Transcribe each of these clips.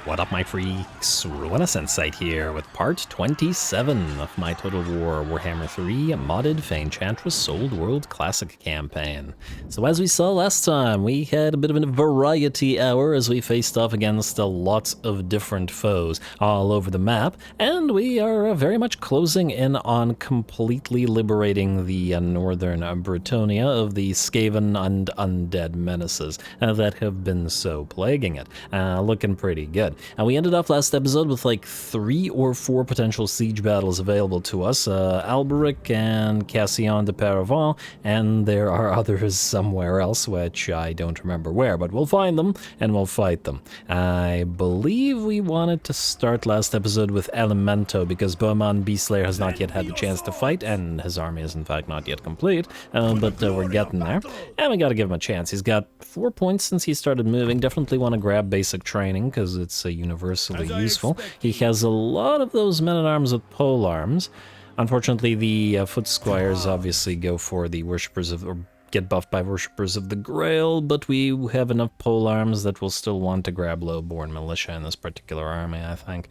What up, my freaks? RuinusInsight here with part 27 of my Total War Warhammer 3 modded Fay Enchantress Old World Classic campaign. So as we saw last time, we had a bit of a variety hour as we faced off against lots of different foes all over the map, and we are very much closing in on completely liberating the northern Bretonnia of the Skaven and undead menaces that have been so plaguing it. Looking pretty good. And we ended up last episode with like 3 or 4 potential siege battles available to us, Alberic and Caravans de Caravans, and there are others somewhere else, which I don't remember where, but we'll find them and we'll fight them. I believe we wanted to start last episode with Elemento, because Bowmen Beastslayer has not yet had the chance to fight, and his army is in fact not yet complete, but we're getting there, and we gotta give him a chance. He's got 4 points since he started moving. Definitely want to grab basic training, because it's universally useful. He has a lot of those men-at-arms with pole arms. Unfortunately, the foot squires obviously go for the worshippers of, or get buffed by worshippers of the Grail, but we have enough pole arms that we'll still want to grab lowborn militia in this particular army, I think.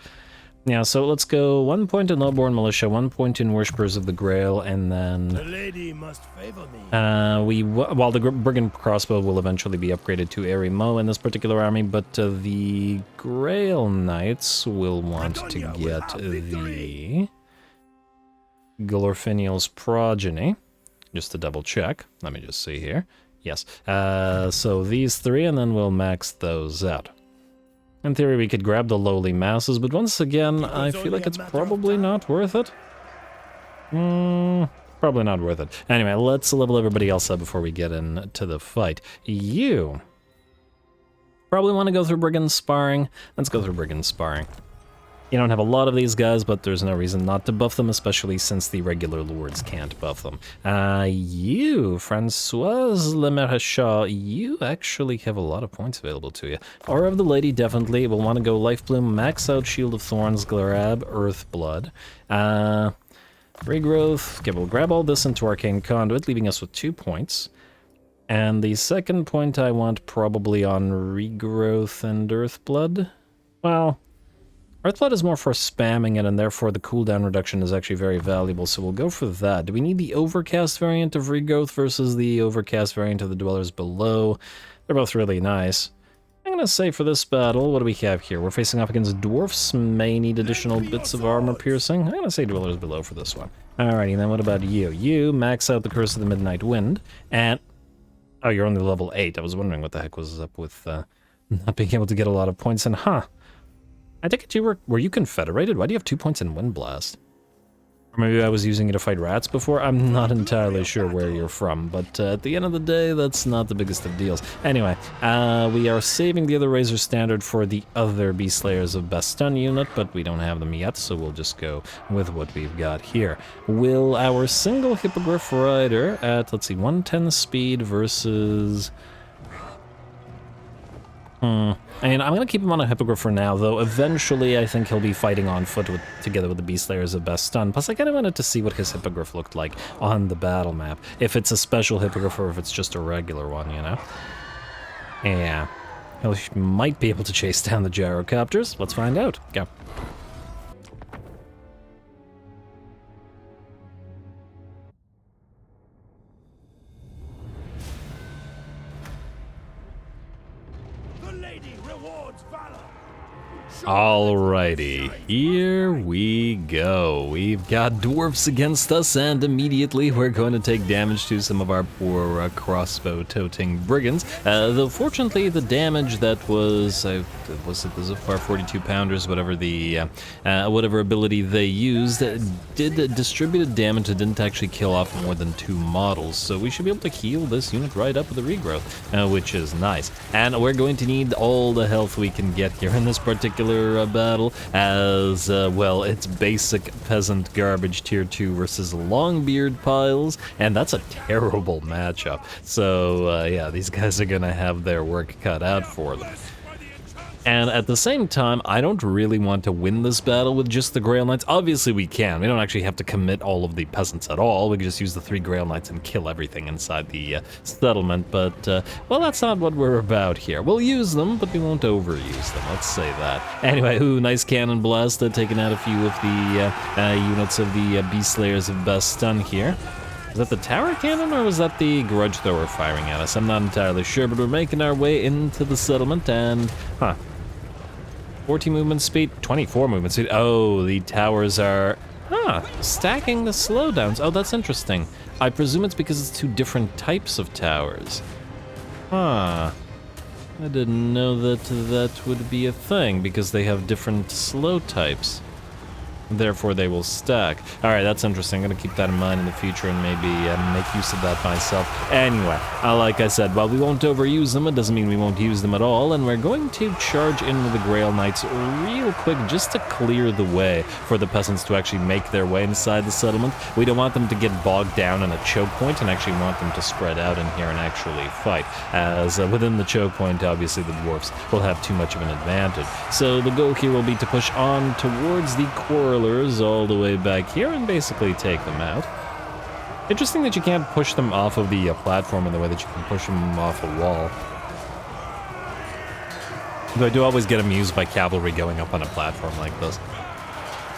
Yeah, so let's go 1 point in lowborn militia, 1 point in worshippers of the Grail, and then the lady must favor me. While the Brigand crossbow will eventually be upgraded to MOI in this particular army, but the Grail Knights will want to get the Glorfiniel's Progeny, just to double check. Let me just see here. Yes, so these 3, and then we'll max those out. In theory, we could grab the lowly masses, but once again, I feel like it's probably not worth it. Probably not worth it. Anyway, let's level everybody else up before we get into the fight. You probably want to go through Brigand sparring. Let's go through Brigand sparring. You don't have a lot of these guys, but there's no reason not to buff them, especially since the regular lords can't buff them. You, Francoise Le Maréchal, you actually have a lot of points available to you. Aura of the Lady, definitely. We'll want to go Life Bloom, max out Shield of Thorns, grab Earth Blood. Regrowth, okay, we'll grab all this into Arcane Conduit, leaving us with 2 points. And the second point I want probably on Regrowth and Earth Blood. Well, Earthblood is more for spamming it, and therefore the cooldown reduction is actually very valuable, so we'll go for that. Do we need the Overcast variant of Regrowth versus the Overcast variant of the Dwellers Below? They're both really nice. I'm gonna say for this battle, what do we have here? We're facing off against dwarfs, may need additional bits of armor piercing. I'm gonna say Dwellers Below for this one. Alrighty, then what about you? You max out the Curse of the Midnight Wind, and... oh, you're only level 8. I was wondering what the heck was up with not being able to get a lot of points in. I think were you confederated? Why do you have 2 points in Wind Blast? Or maybe I was using it to fight rats before? I'm not entirely sure where you're from, but at the end of the day, that's not the biggest of deals. Anyway, we are saving the other Razor Standard for the other Beastslayers of Bastogne unit, but we don't have them yet, so we'll just go with what we've got here. Will our single Hippogriff Rider at, let's see, 110 speed versus... I mean, I'm going to keep him on a Hippogriff for now, though eventually I think he'll be fighting on foot together with the Beastslayers of Bastogne. Plus, I kind of wanted to see what his Hippogriff looked like on the battle map. If it's a special Hippogriff or if it's just a regular one, you know? Yeah. He might be able to chase down the gyrocopters. Let's find out. Go. Alrighty, here we go. We've got dwarfs against us, and immediately we're going to take damage to some of our poor crossbow-toting brigands. Though fortunately, the damage that was it the Zufar 42-pounders, whatever the whatever ability they used, did distributed damage that didn't actually kill off more than 2 models. So we should be able to heal this unit right up with the regrowth, which is nice. And we're going to need all the health we can get here in this particular battle, as well, it's basic peasant garbage tier 2 versus Longbeard piles, and that's a terrible matchup. So yeah, these guys are gonna have their work cut out for them. And at the same time, I don't really want to win this battle with just the Grail Knights. Obviously we can. We don't actually have to commit all of the peasants at all. We can just use the 3 Grail Knights and kill everything inside the settlement. But, well, that's not what we're about here. We'll use them, but we won't overuse them. Let's say that. Anyway, ooh, nice cannon blast. Taking out a few of the units of the Beast Slayers of Bastan here. Was that the tower cannon or was that the grudge thrower firing at us? I'm not entirely sure, but we're making our way into the settlement and, 14 movement speed, 24 movement speed. Oh, the towers are, stacking the slowdowns. Oh, that's interesting. I presume it's because it's 2 different types of towers. I didn't know that that would be a thing because they have different slow types. Therefore, they will stack. Alright, that's interesting. I'm going to keep that in mind in the future and maybe make use of that myself. Anyway, like I said, while we won't overuse them, it doesn't mean we won't use them at all, and we're going to charge in with the Grail Knights real quick just to clear the way for the peasants to actually make their way inside the settlement. We don't want them to get bogged down in a choke point and actually want them to spread out in here and actually fight, as within the choke point, obviously the dwarfs will have too much of an advantage. So the goal here will be to push on towards the quarrelers all the way back here and basically take them out. Interesting that you can't push them off of the platform in the way that you can push them off a wall. Though I do always get amused by cavalry going up on a platform like this.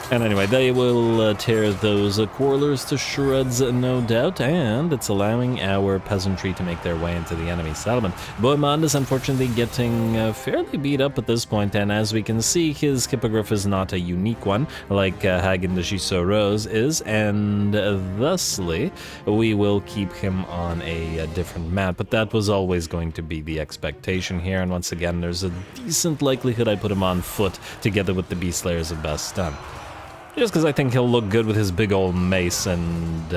And anyway, they will tear those quarrelers to shreds, no doubt, and it's allowing our peasantry to make their way into the enemy settlement. Bowmen is unfortunately getting fairly beat up at this point, and as we can see, his hippogriff is not a unique one, like Hagen de Gisors is, and thusly, we will keep him on a different map, but that was always going to be the expectation here, and once again, there's a decent likelihood I put him on foot together with the Beast Slayers of Bastan. Just because I think he'll look good with his big old mace and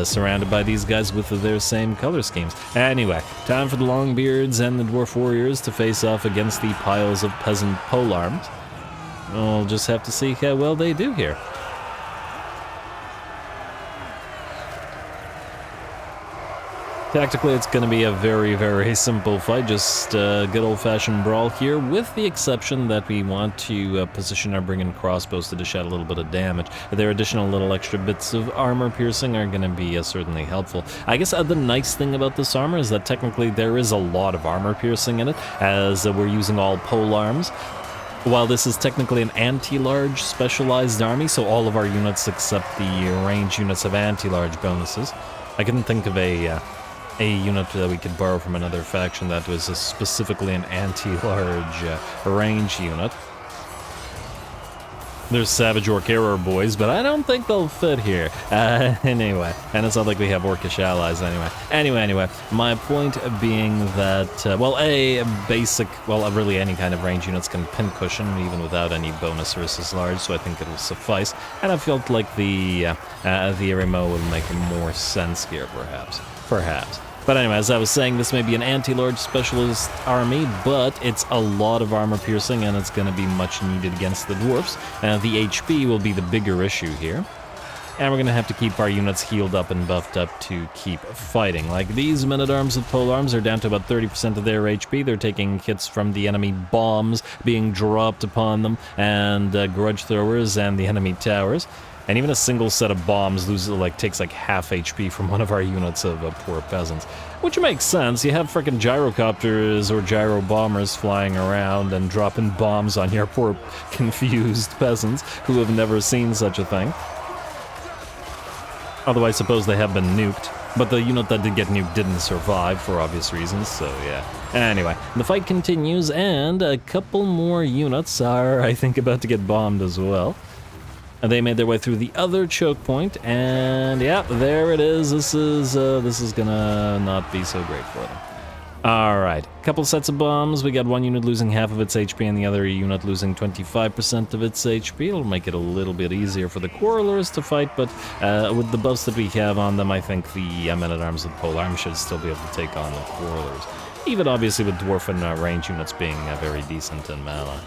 surrounded by these guys with their same color schemes. Anyway, time for the Longbeards and the Dwarf Warriors to face off against the piles of peasant polearms. We'll just have to see how well they do here. Tactically, it's going to be a very, very simple fight, just a good old-fashioned brawl here, with the exception that we want to position our Brigand crossbows to dish out a little bit of damage. Their additional little extra bits of armor piercing are going to be certainly helpful. I guess the nice thing about this armor is that technically there is a lot of armor piercing in it, as we're using all pole arms. While this is technically an anti-large specialized army, so all of our units except the range units have anti-large bonuses. I couldn't think of a unit that we could borrow from another faction that was specifically an anti-large range unit. There's Savage Orc Arrow Boys, but I don't think they'll fit here. Anyway, and it's not like we have Orcish allies anyway. Anyway, my point being that, really any kind of range units can pin cushion even without any bonus versus large, so I think it will suffice. And I felt like the RMO would make more sense here, perhaps. But anyway, as I was saying, this may be an anti-large specialist army, but it's a lot of armor piercing, and it's going to be much needed against the dwarfs. The HP will be the bigger issue here. And we're going to have to keep our units healed up and buffed up to keep fighting. Like these men-at-arms with polearms are down to about 30% of their HP. They're taking hits from the enemy bombs being dropped upon them, and grudge throwers and the enemy towers. And even a single set of bombs takes like half HP from one of our units of poor peasants. Which makes sense. You have frickin' gyrocopters or gyro bombers flying around and dropping bombs on your poor confused peasants who have never seen such a thing. Although I suppose they have been nuked. But the unit that did get nuked didn't survive for obvious reasons, so yeah. Anyway, the fight continues, and a couple more units are, I think, about to get bombed as well. And they made their way through the other choke point, and yeah, there it is. This is gonna not be so great for them. Alright, couple sets of bombs. We got one unit losing half of its HP and the other unit losing 25% of its HP. It'll make it a little bit easier for the quarrelers to fight, but with the buffs that we have on them, I think the men-at-arms with polearm should still be able to take on the quarrelers. Even obviously with dwarf and range units being very decent in mana.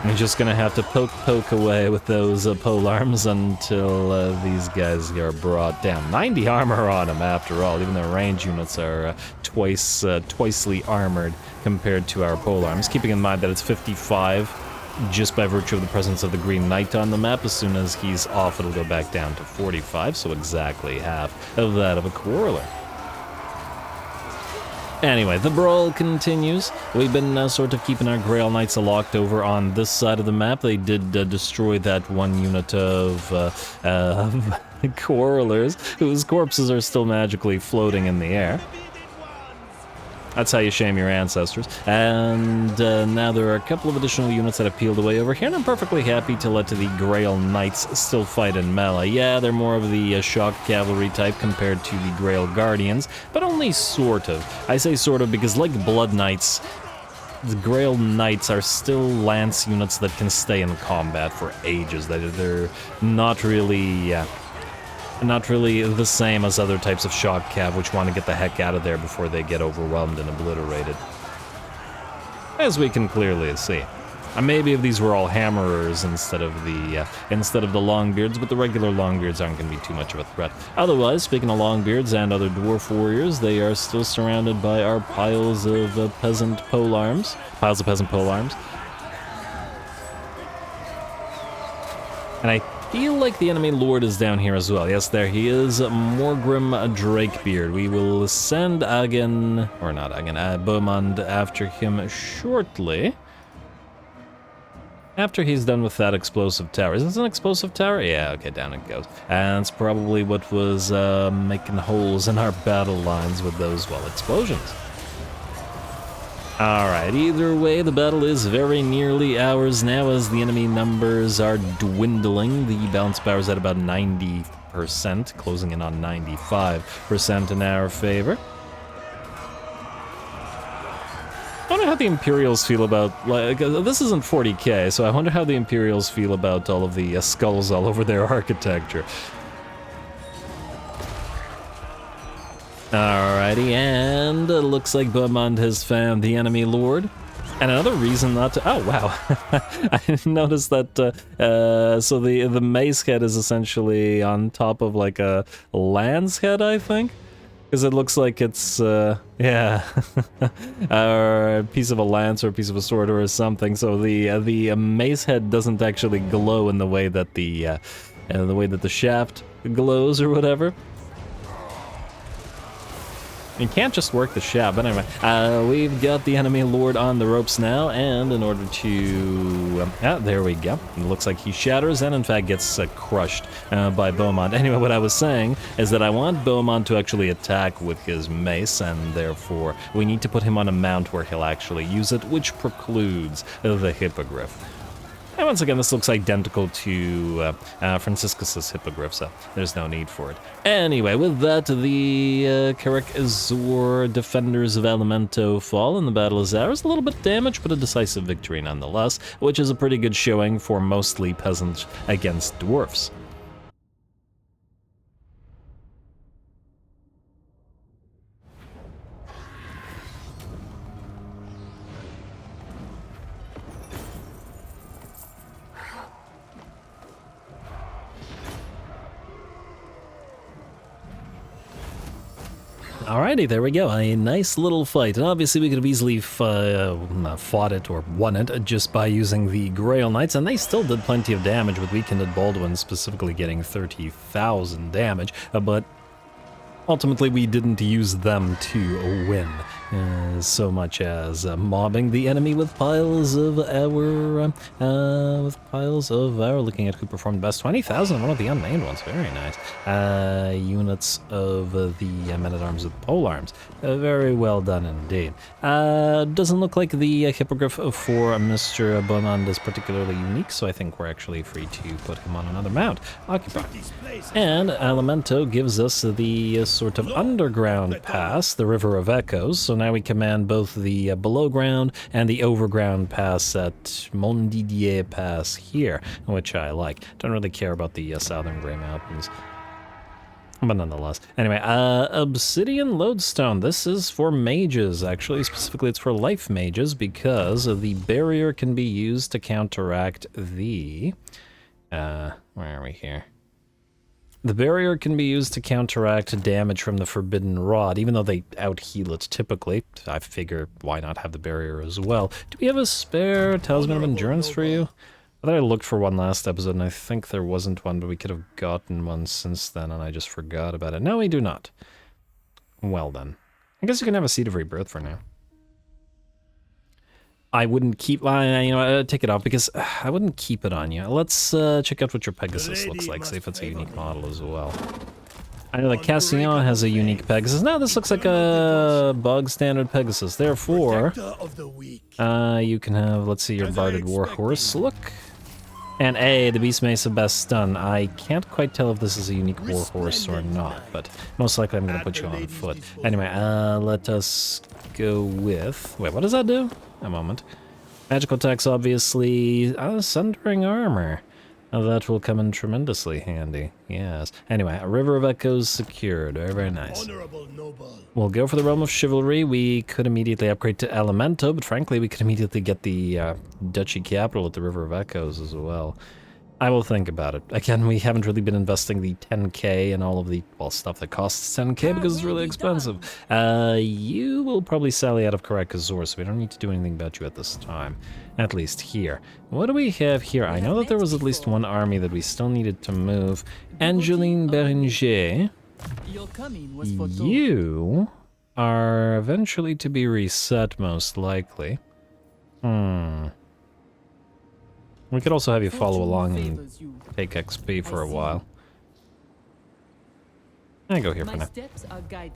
You're just gonna have to poke away with those polearms until these guys are brought down. 90 armor on them after all, even their range units are twicely armored compared to our polearms, keeping in mind that it's 55 just by virtue of the presence of the Green Knight on the map. As soon as he's off, it'll go back down to 45, so exactly half of that of a Quarreler. Anyway, the brawl continues. We've been sort of keeping our Grail Knights locked over on this side of the map. They did destroy that one unit of Quarrelers, whose corpses are still magically floating in the air. That's how you shame your ancestors. And now there are a couple of additional units that have peeled away over here, and I'm perfectly happy to let the Grail Knights still fight in melee. Yeah, they're more of the shock cavalry type compared to the Grail Guardians, but only sort of. I say sort of because, like Blood Knights, the Grail Knights are still lance units that can stay in combat for ages. They're not really... Not really the same as other types of shock cav, which want to get the heck out of there before they get overwhelmed and obliterated. As we can clearly see. Maybe if these were all hammerers instead of the longbeards, but the regular longbeards aren't going to be too much of a threat. Otherwise, speaking of longbeards and other dwarf warriors, they are still surrounded by our piles of peasant polearms. And I feel like the enemy lord is down here as well. Yes, there he is, Morgrim Drakebeard. We will send Bowmen after him shortly. After he's done with that explosive tower. Is this an explosive tower? Yeah, okay, down it goes. And it's probably what was making holes in our battle lines with those, well, explosions. Alright, either way, the battle is very nearly ours now as the enemy numbers are dwindling. The balance power is at about 90%, closing in on 95% in our favor. I wonder how the Imperials feel about, like, this isn't 40k, so I wonder how the Imperials feel about all of the skulls all over their architecture. Alrighty, and looks like Bowmen has found the enemy lord. And another reason not to... Oh, wow. I didn't notice that... so the mace head is essentially on top of like a lance head, I think? Because it looks like it's, yeah, or a piece of a lance or a piece of a sword or something. So the mace head doesn't actually glow in the way that the shaft glows or whatever. You can't just work the shaft, but anyway, we've got the enemy lord on the ropes now, and in order to... there we go. It looks like he shatters and in fact gets crushed by Bowmen. Anyway, what I was saying is that I want Bowmen to actually attack with his mace, and therefore we need to put him on a mount where he'll actually use it, which precludes the hippogriff. And once again, this looks identical to Franciscus's hippogriff, so there's no need for it. Anyway, with that, the Carrick Azor defenders of Elemento fall, and the battle is ours. A little bit damaged, but a decisive victory nonetheless, which is a pretty good showing for mostly peasants against dwarfs. Alrighty, there we go, a nice little fight, and obviously we could have easily fought it or won it just by using the Grail Knights, and they still did plenty of damage with Weakened Baldwin specifically getting 30,000 damage, but ultimately we didn't use them to win so much as mobbing the enemy with piles of our looking at who performed best, 20,000, one of the unnamed ones, very nice, units of the men-at-arms with polearms, very well done indeed. Doesn't look like the hippogriff for Mr. Bowmen is particularly unique, so I think we're actually free to put him on another mount. Occupy. And Elemento gives us the sort of underground pass, the River of Echoes, so now we command both the below ground and the overground pass at Montdidier Pass here, which I like. Don't really care about the Southern Grey Mountains, but nonetheless. Anyway, Obsidian Lodestone. This is for mages, actually. Specifically, it's for life mages because the barrier can be used to counteract the... where are we here? The barrier can be used to counteract damage from the Forbidden Rod, even though they out-heal it typically. I figure, why not have the barrier as well? Do we have a spare Talisman of Endurance for you? I thought I looked for one last episode, and I think there wasn't one, but we could have gotten one since then, and I just forgot about it. No, we do not. Well then. I guess you can have a Seed of Rebirth for now. I wouldn't keep, take it off because I wouldn't keep it on you. Let's check out what your Pegasus looks like, see if it's a unique model as well. I know that Cassillon has a unique Pegasus. No, this looks like a bog standard Pegasus. Therefore, you can have, let's see, your Barded Warhorse look. And the Beast Mace of Best Stun. I can't quite tell if this is a unique Warhorse or not, but most likely I'm going to put you on foot. Anyway, let us go with... Wait, what does that do? A moment. Magical attacks, obviously. Sundering Armor. That will come in tremendously handy. Yes. Anyway, a River of Echoes secured. Very, very nice. We'll go for the Realm of Chivalry. We could immediately upgrade to Elemento, but frankly, we could immediately get the Duchy Capital at the River of Echoes as well. I will think about it. Again, we haven't really been investing the 10k in all of the, well, stuff that costs 10k because it's really expensive. You will probably sally out of Carcassonne, so we don't need to do anything about you at this time. At least here. What do we have here? I know that there was at least one army that we still needed to move. Angeline Beringer. You are eventually to be reset, most likely. We could also have you follow along and take XP for a while. I go here for now.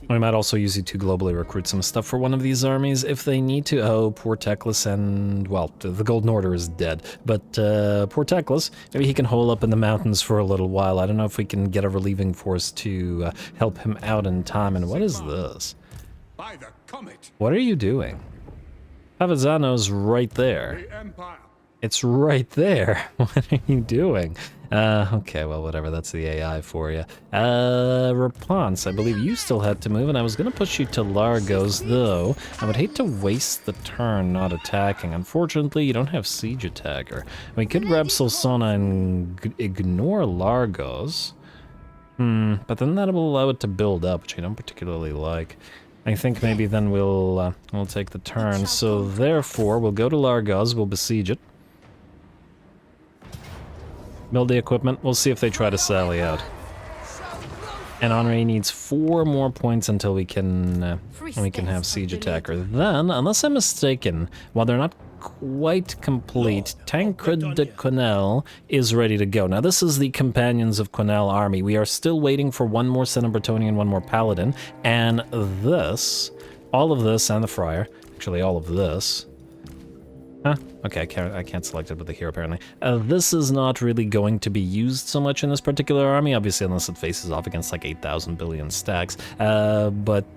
We might also use you to globally recruit some stuff for one of these armies if they need to. Oh, poor Teclis and, well, the Golden Order is dead. But poor Teclis, maybe he can hole up in the mountains for a little while. I don't know if we can get a relieving force to help him out in time. And what is this? What are you doing? Pavazzano's right there. It's right there. What are you doing? Okay, well, whatever. That's the AI for you. Rapunzel, I believe you still had to move, and I was going to push you to Largos, though. I would hate to waste the turn not attacking. Unfortunately, you don't have Siege Attacker. We could grab Solsona and ignore Largos. But then that will allow it to build up, which I don't particularly like. I think maybe then we'll take the turn. So therefore, we'll go to Largos, we'll besiege it. Build the equipment, we'll see if they try to sally out. And Henri needs 4 more points until we can have Siege Attacker. Then, unless I'm mistaken, while they're not quite complete, Tancred de Quenelle is ready to go. Now this is the Companions of Quenelle army. We are still waiting for one more Senna Bretonnia, one more Paladin, and this, all of this, and the Friar, actually all of this. Huh? Okay, I can't select it with the hero, apparently. This is not really going to be used so much in this particular army, obviously, unless it faces off against, like, 8,000 billion stacks. But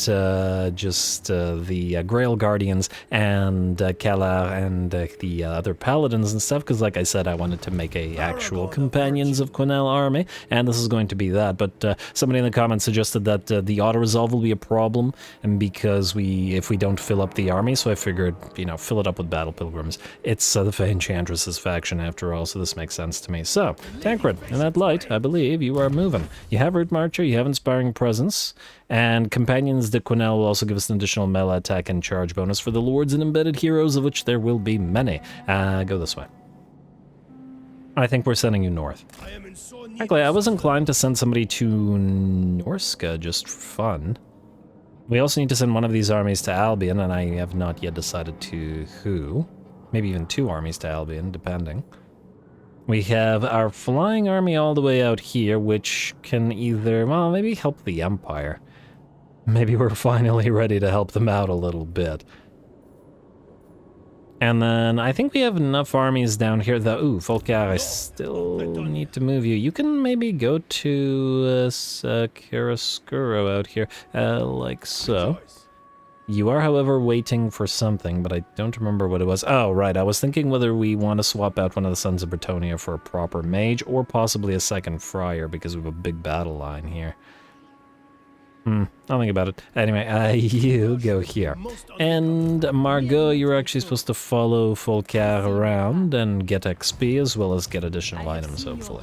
just the Grail Guardians and Kalar and the other Paladins and stuff, because, like I said, I wanted to make a actual Companions of Quenelle army, and this is going to be that. But somebody in the comments suggested that the auto-resolve will be a problem, and because if we don't fill up the army, so I figured, you know, fill it up with Battle Pilgrims. It's the Fay Enchantress's faction after all, so this makes sense to me. So, Tancred, in that light, I believe you are moving. You have Root Marcher, you have Inspiring Presence, and Companions de Quenelle will also give us an additional melee attack and charge bonus for the Lords and Embedded Heroes, of which there will be many. Go this way. I think we're sending you north. Actually, I was inclined to send somebody to Norska just for fun. We also need to send one of these armies to Albion, and I have not yet decided to who. Maybe even 2 armies to Albion, depending. We have our flying army all the way out here, which can either, well, maybe help the Empire. Maybe we're finally ready to help them out a little bit. And then I think we have enough armies down here that, ooh, Volcar, I still need to move you. You can maybe go to Chiaroscuro out here, like so. You are, however, waiting for something, but I don't remember what it was. Oh, right, I was thinking whether we want to swap out one of the Sons of Bretonnia for a proper mage, or possibly a second Friar, because we have a big battle line here. I'll think about it. Anyway, you go here. And Margot, you're actually supposed to follow Volcar around and get XP, as well as get additional items, hopefully.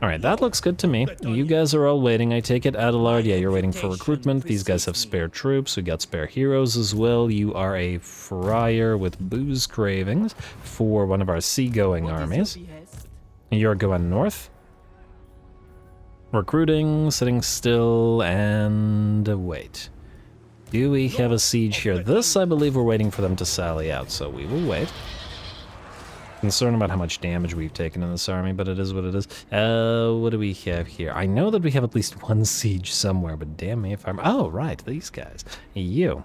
Alright, that looks good to me. You guys are all waiting, I take it. Adelard, yeah, you're waiting for recruitment. These guys have spare troops. We got spare heroes as well. You are a friar with booze cravings for one of our seagoing armies. You're going north. Recruiting, sitting still, and wait. Do we have a siege here? This, I believe we're waiting for them to sally out, so we will wait. Concerned about how much damage we've taken in this army, but it is what it is. What do we have here? I know that we have at least one siege somewhere, but damn me if I'm... Oh, right, these guys. You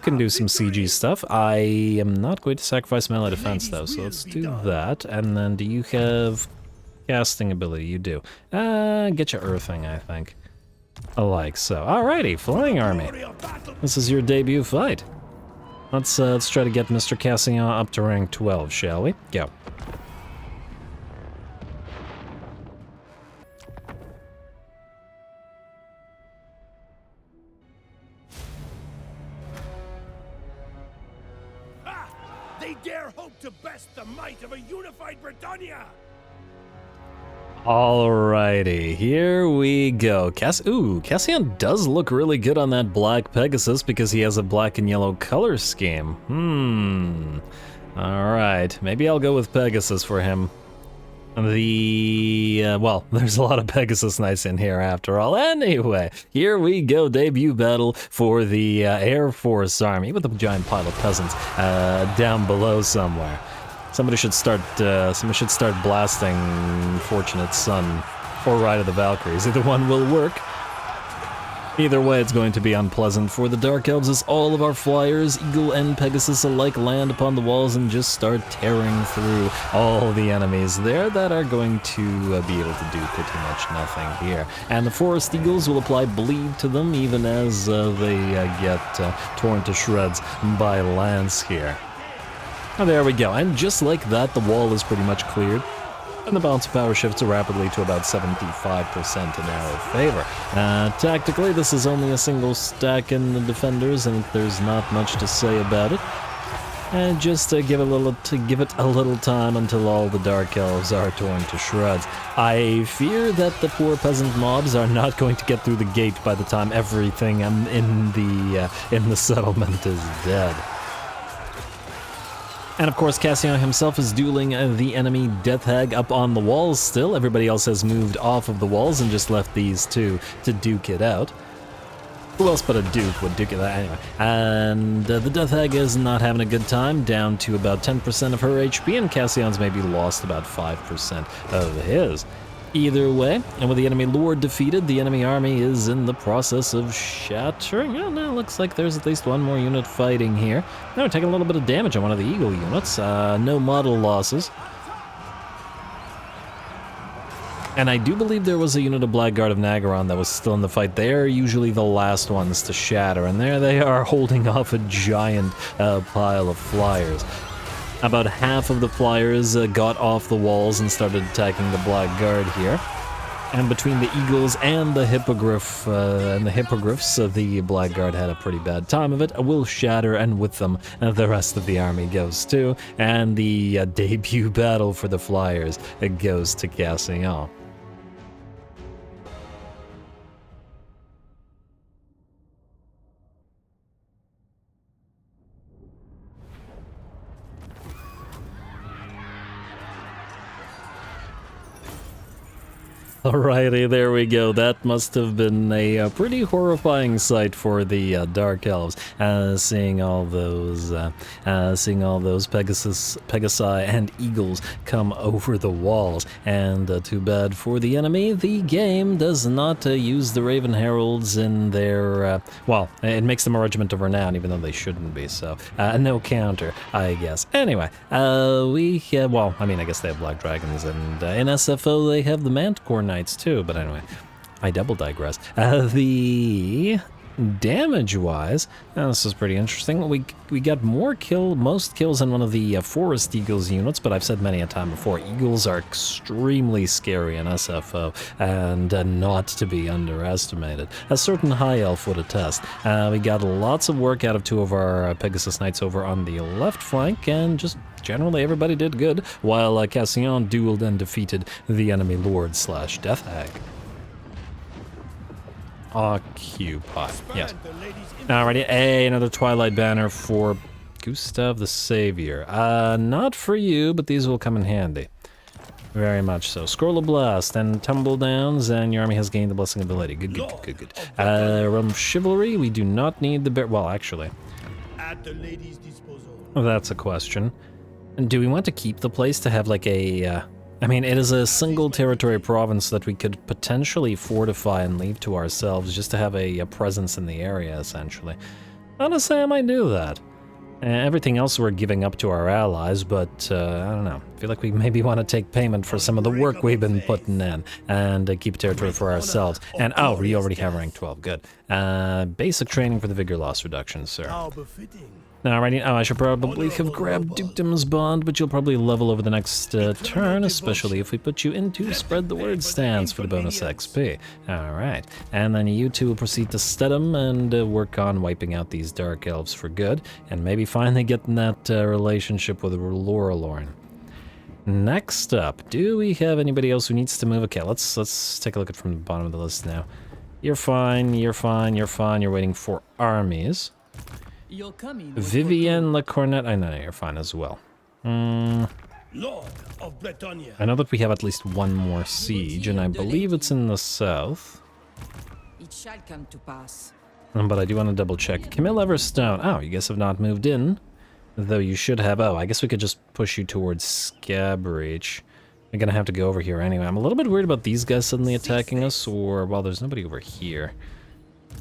can do some siegey stuff. I am not going to sacrifice melee defense, though, so let's do that. And then do you have casting ability? You do. Get your earthing, I think. Like so. Alrighty, flying army. This is your debut fight. Let's try to get Mr. Cassillon up to rank 12, shall we? Go. Ah! They dare hope to best the might of a unified Bretonnia! Alrighty, here we go. Cassillon does look really good on that black Pegasus because he has a black and yellow color scheme. Alright, maybe I'll go with Pegasus for him. Well, there's a lot of Pegasus Knights in here after all. Anyway, here we go, debut battle for the Air Force Army with a giant pile of peasants down below somewhere. Somebody should start blasting Fortunate Son or Ride of the Valkyries. Either one will work. Either way, it's going to be unpleasant for the Dark Elves as all of our flyers, Eagle and Pegasus alike, land upon the walls and just start tearing through all the enemies there that are going to be able to do pretty much nothing here. And the Forest Eagles will apply bleed to them even as they get torn to shreds by lance here. Oh, there we go, and just like that, the wall is pretty much cleared, and the balance of power shifts rapidly to about 75% in our favor. Tactically, this is only a single stack in the defenders, and there's not much to say about it. And just to give it a little time until all the Dark Elves are torn to shreds. I fear that the poor peasant mobs are not going to get through the gate by the time everything in the settlement is dead. And of course, Cassillon himself is dueling the enemy Death Hag up on the walls still. Everybody else has moved off of the walls and just left these two to duke it out. Who else but a duke would duke it out anyway? And the Death Hag is not having a good time, down to about 10% of her HP, and Cassillon's maybe lost about 5% of his. Either way, and with the enemy lord defeated, the enemy army is in the process of shattering. Oh no, looks like there's at least one more unit fighting here. No, we're taking a little bit of damage on one of the Eagle units. No model losses. And I do believe there was a unit of Blackguard of Nagaron that was still in the fight. They're usually the last ones to shatter, and there they are holding off a giant pile of flyers. About half of the flyers got off the walls and started attacking the Blackguard here. And between the Eagles and the Hippogriffs, the Blackguard had a pretty bad time of it. Will shatter, and with them, the rest of the army goes too. And the debut battle for the flyers goes to Cassillon. Alrighty, there we go. That must have been a pretty horrifying sight for the Dark Elves, seeing all those Pegasi and Eagles come over the walls. And too bad for the enemy, the game does not use the Raven Heralds in their, well, it makes them a regiment of renown, even though they shouldn't be, so no counter, I guess. Anyway, well, I mean, I guess they have Black Dragons, and in SFO they have the Manticore Knights too, but anyway, I double digress. The damage-wise, this is pretty interesting. We got most kills in one of the Forest Eagles units, but I've said many a time before, Eagles are extremely scary in SFO, and not to be underestimated. A certain High Elf would attest. We got lots of work out of two of our Pegasus Knights over on the left flank, and just generally everybody did good, while Cassillon dueled and defeated the enemy Lord / Death Hag. Occupy. Yes. Alrighty, another Twilight Banner for Gustav the Savior. Not for you, but these will come in handy. Very much so. Scroll of Blast and Tumble Downs, and your army has gained the Blessing ability. Good. Realm of Chivalry, we do not need the well, actually. At the lady's disposal. That's a question. Do we want to keep the place to have like a... I mean, it is a single territory province that we could potentially fortify and leave to ourselves just to have a presence in the area, essentially. Honestly, I might do that. Everything else we're giving up to our allies, but I don't know. I feel like we maybe want to take payment for some of the work we've been putting in and keep territory for ourselves. And, oh, we already have rank 12, good. Basic training for the vigor loss reduction, sir. How befitting. Alrighty, I should probably have grabbed Dukedom's Bond, but you'll probably level over the next turn, especially if we put you into Spread the Word stance for the bonus XP. Alright, and then you two will proceed to Stedham and work on wiping out these Dark Elves for good, and maybe finally getting that relationship with Lorelorn. Next up, do we have anybody else who needs to move? Okay, let's take a look at from the bottom of the list now. You're fine, you're waiting for armies. Vivienne Le Cornet, I know you're fine as well. Lord of Bretonnia. I know that we have at least one more siege, and I believe it's in the south. It shall come to pass. But I do want to double check. Camille Everstone. Oh, you guys have not moved in. Though you should have. Oh, I guess we could just push you towards Scabreach. We're gonna have to go over here anyway. I'm a little bit worried about these guys suddenly attacking us, or, well, there's nobody over here.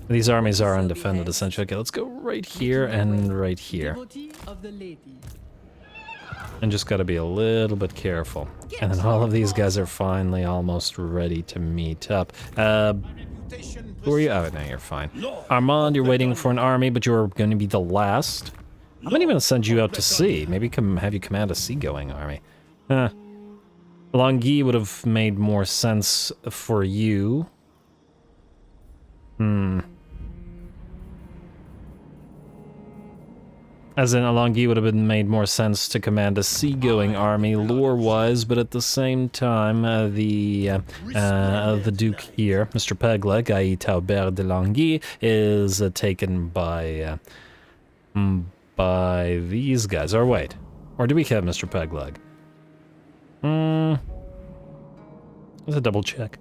These armies are undefended, essentially. Okay, let's go right here and right here. And just gotta be a little bit careful. And then all of these guys are finally almost ready to meet up. Who are you? Oh, no, you're fine. Armand, you're waiting for an army, but you're gonna be the last. I'm not even gonna send you out to sea. Maybe have you command a seagoing army. Longhi would have made more sense for you. As in, Alongi would have been made more sense to command a seagoing army, lore-wise, but at the same time, the Duke here, Mr. Pegleg, i.e. Taubert de Longhi, is taken by these guys. Or wait, or do we have Mr. Pegleg? Let's double check.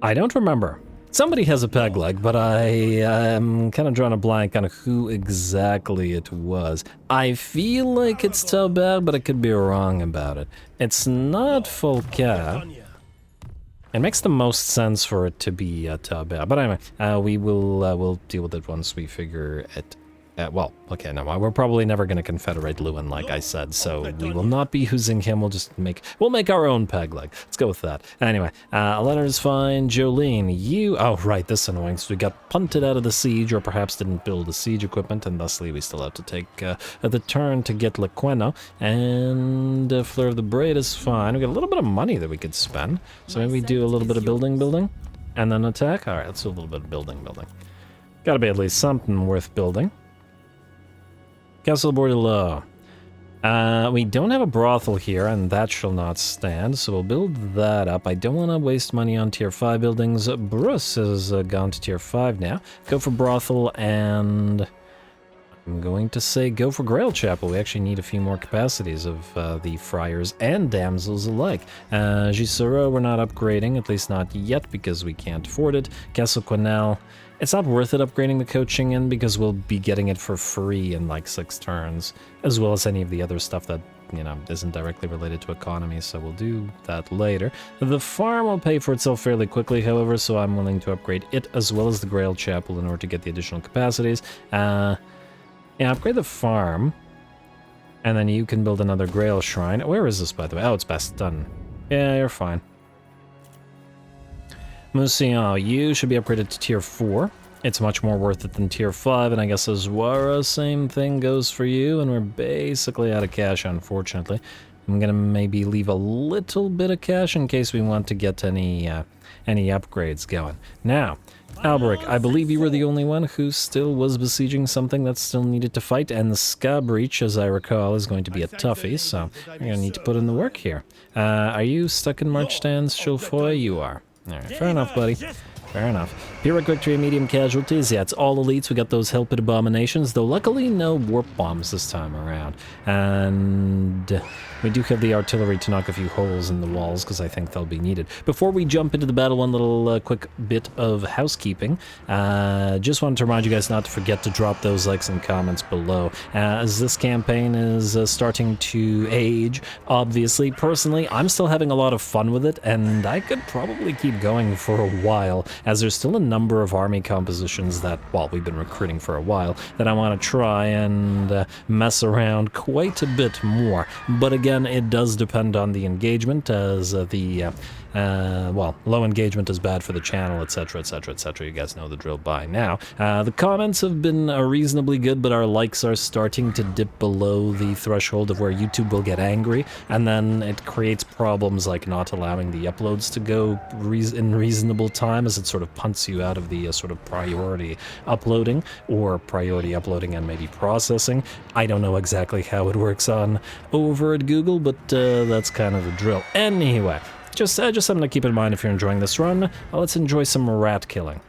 I don't remember. Somebody has a peg leg, but I am kind of drawing a blank on who exactly it was. I feel like it's Taubert, but I could be wrong about it. It's not Folka. It makes the most sense for it to be Taubert, but anyway, we'll deal with it once we figure it. Well, okay, no, we're probably never going to confederate Lewin, like I said, so we will not be using him. We'll make our own peg leg. Let's go with that. Anyway, Leonard's fine. Jolene, oh, right, this is annoying. So we got punted out of the siege, or perhaps didn't build the siege equipment, and thusly we still have to take the turn to get Lequeno, and Fleur of the Braid is fine. We got a little bit of money that we could spend, so maybe we do a little bit of building, and then attack. All right, let's do a little bit of building. Gotta be at least something worth building. Castle Bordelot. We don't have a brothel here, and that shall not stand, so we'll build that up. I don't want to waste money on tier 5 buildings. Bruce has gone to tier 5 now. Go for brothel, and I'm going to say go for Grail Chapel. We actually need a few more capacities of the friars and damsels alike. Gisoro we're not upgrading, at least not yet, because we can't afford it. Castle Quenelle. It's not worth it upgrading the coaching in because we'll be getting it for free in like 6 turns, as well as any of the other stuff that, you know, isn't directly related to economy, so we'll do that later. The farm will pay for itself fairly quickly, however, so I'm willing to upgrade it as well as the Grail Chapel in order to get the additional capacities. Yeah, upgrade the farm, and then you can build another Grail Shrine. Where is this, by the way? Oh, it's Baston. Yeah, you're fine. Mousillon, you should be upgraded to tier 4. It's much more worth it than tier 5, and I guess Azwara, same thing goes for you, and we're basically out of cash, unfortunately. I'm gonna maybe leave a little bit of cash in case we want to get any upgrades going. Now, Alberic, I believe you were the only one who still was besieging something that still needed to fight, and the Ska Breach, as I recall, is going to be a toughie, so you're gonna need to put in the work here. Are you stuck in march stands, Chilfoy? You are. Alright, fair enough, buddy. Fair enough. Pyrrhic victory, medium casualties. Yeah, it's all elites. We got those Helped Abominations, though luckily no warp bombs this time around. And we do have the artillery to knock a few holes in the walls, because I think they'll be needed. Before we jump into the battle, one little quick bit of housekeeping. Just wanted to remind you guys not to forget to drop those likes and comments below. As this campaign is starting to age, obviously, personally, I'm still having a lot of fun with it, and I could probably keep going for a while, as there's still a number of army compositions that, well, we've been recruiting for a while, that I want to try and mess around quite a bit more. But again, it does depend on the engagement, as well, low engagement is bad for the channel, etc, etc, etc. You guys know the drill by now. The comments have been reasonably good, but our likes are starting to dip below the threshold of where YouTube will get angry, and then it creates problems like not allowing the uploads to go in reasonable time, as it sort of punts you out of the sort of priority uploading, or priority uploading and maybe processing. I don't know exactly how it works on over at Google, but that's kind of the drill. Anyway, just something to keep in mind if you're enjoying this run. Let's enjoy some rat killing.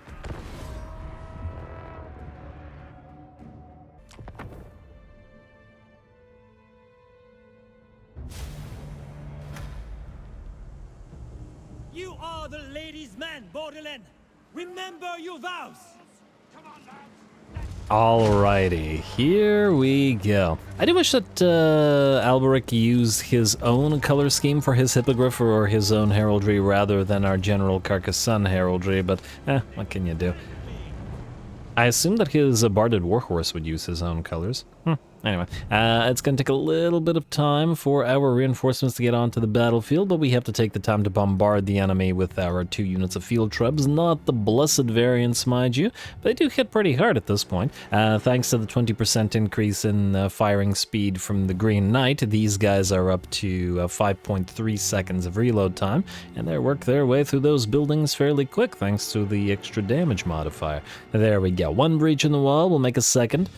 You are the ladies' man, Borderland. Remember your vows. Come on, lads. Alrighty, here we go. I do wish that Alberic used his own color scheme for his hippogriff or his own heraldry rather than our general Carcassonne heraldry, but what can you do? I assume that his barded warhorse would use his own colors. Anyway, it's going to take a little bit of time for our reinforcements to get onto the battlefield, but we have to take the time to bombard the enemy with our 2 units of field trebs. Not the blessed variants, mind you, but they do hit pretty hard at this point. Thanks to the 20% increase in firing speed from the Green Knight, these guys are up to 5.3 seconds of reload time, and they work their way through those buildings fairly quick thanks to the extra damage modifier. There we go. One breach in the wall, we'll make a second,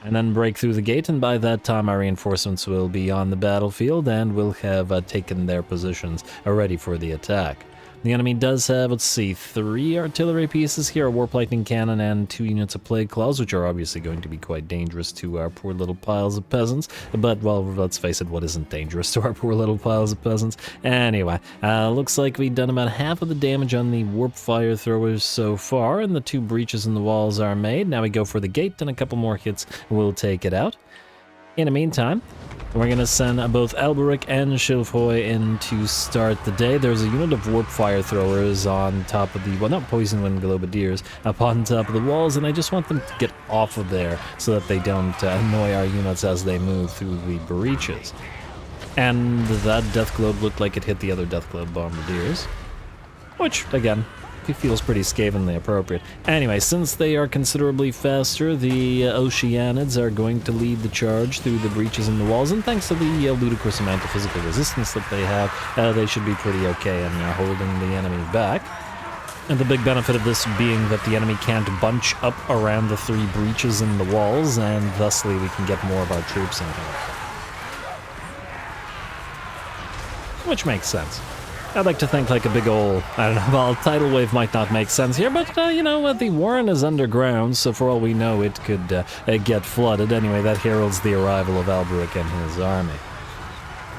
and then break through the gate, and by that time our reinforcements will be on the battlefield and will have taken their positions ready for the attack. The enemy does have, let's see, 3 artillery pieces here, a warp lightning cannon and 2 units of plague claws, which are obviously going to be quite dangerous to our poor little piles of peasants. But, well, let's face it, what isn't dangerous to our poor little piles of peasants? Anyway, looks like we've done about half of the damage on the warp fire throwers so far, and the 2 breaches in the walls are made. Now we go for the gate, and a couple more hits will take it out. In the meantime, we're going to send both Alberic and Chilfoy in to start the day. There's a unit of warp fire throwers on top of the, well, not poison wind globadiers, up on top of the walls, and I just want them to get off of there so that they don't annoy our units as they move through the breaches. And that death globe looked like it hit the other death globe bombardiers, which, again, feels pretty scathingly appropriate. Anyway, since they are considerably faster, the Oceanids are going to lead the charge through the breaches in the walls, and thanks to the ludicrous amount of physical resistance that they have, they should be pretty okay in holding the enemy back. And the big benefit of this being that the enemy can't bunch up around the 3 breaches in the walls, and thusly we can get more of our troops in here. Which makes sense. I'd like to think like a big ol', I don't know, well, tidal wave might not make sense here, but, you know, the Warren is underground, so for all we know, it could get flooded. Anyway, that heralds the arrival of Alberic and his army.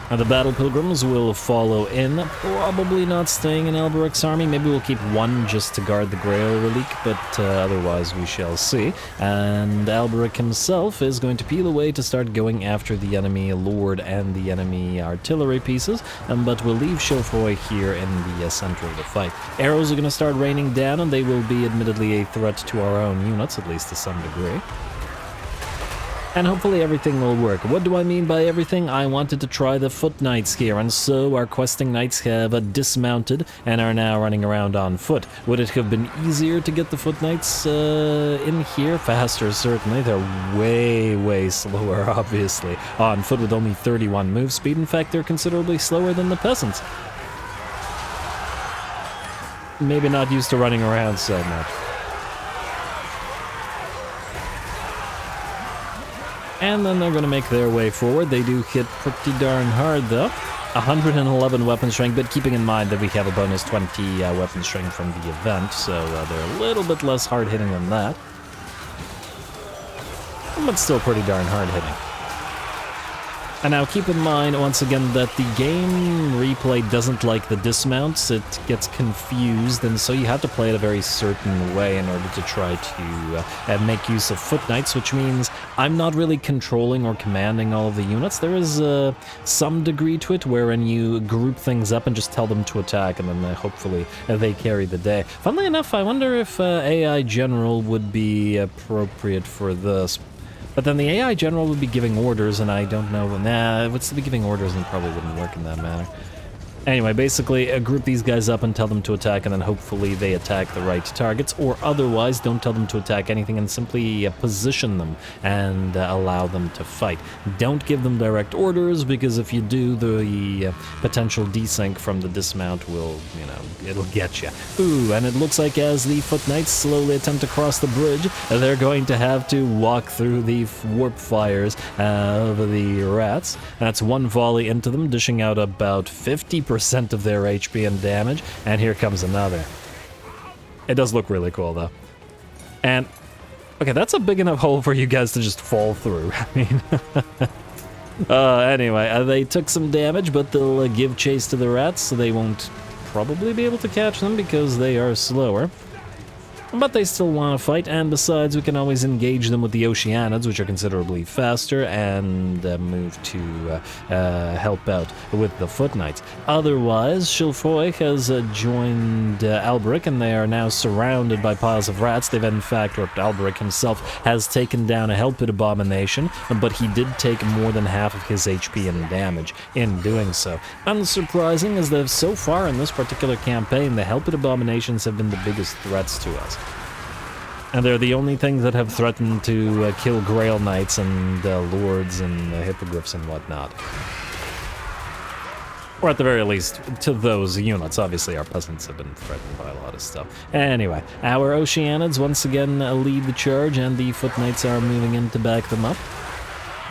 Now, the battle pilgrims will follow in, probably not staying in Alberic's army. Maybe we'll keep 1 just to guard the Grail relic, but otherwise we shall see. And Alberic himself is going to peel away to start going after the enemy lord and the enemy artillery pieces, but we'll leave Chilfoy here in the center of the fight. Arrows are going to start raining down, and they will be admittedly a threat to our own units, at least to some degree. And hopefully everything will work. What do I mean by everything? I wanted to try the foot knights here, and so our questing knights have dismounted and are now running around on foot. Would it have been easier to get the foot knights in here? Faster, certainly. They're way slower, obviously. On foot with only 31 move speed. In fact, they're considerably slower than the peasants. Maybe not used to running around so much. And then they're going to make their way forward. They do hit pretty darn hard, though. 111 weapon strength, but keeping in mind that we have a bonus 20 weapon strength from the event, so they're a little bit less hard-hitting than that. But still pretty darn hard-hitting. And now keep in mind, once again, that the game replay doesn't like the dismounts. It gets confused, and so you have to play it a very certain way in order to try to make use of foot knights, which means I'm not really controlling or commanding all of the units. There is some degree to it wherein you group things up and just tell them to attack, and then hopefully they carry the day. Funnily enough, I wonder if AI General would be appropriate for this. But then the AI General would be giving orders, and I don't know. Nah, it would still be giving orders and probably wouldn't work in that manner. Anyway, basically, group these guys up and tell them to attack, and then hopefully they attack the right targets, or otherwise, don't tell them to attack anything and simply position them and allow them to fight. Don't give them direct orders, because if you do, the potential desync from the dismount will, you know, it'll get you. Ooh, and it looks like as the foot knights slowly attempt to cross the bridge, they're going to have to walk through the warp fires of the rats. That's one volley into them, dishing out about 50% of their HP and damage, and here comes another. It does look really cool, though. And, okay, that's a big enough hole for you guys to just fall through. I mean, anyway, they took some damage, but they'll give chase to the rats, so they won't probably be able to catch them because they are slower. But they still want to fight, and besides, we can always engage them with the Oceanids, which are considerably faster, and move to help out with the Foot Knights. Otherwise, Chilfoy has joined Alberic, and they are now surrounded by piles of rats. They've in fact, or Alberic himself, has taken down a Helpit Abomination, but he did take more than half of his HP and damage in doing so. Unsurprising, as that so far in this particular campaign, the Helpit Abominations have been the biggest threats to us. And they're the only things that have threatened to kill Grail Knights and Lords and Hippogriffs and whatnot. Or at the very least, to those units. Obviously, our peasants have been threatened by a lot of stuff. Anyway, our Oceanids once again lead the charge, and the Foot Knights are moving in to back them up.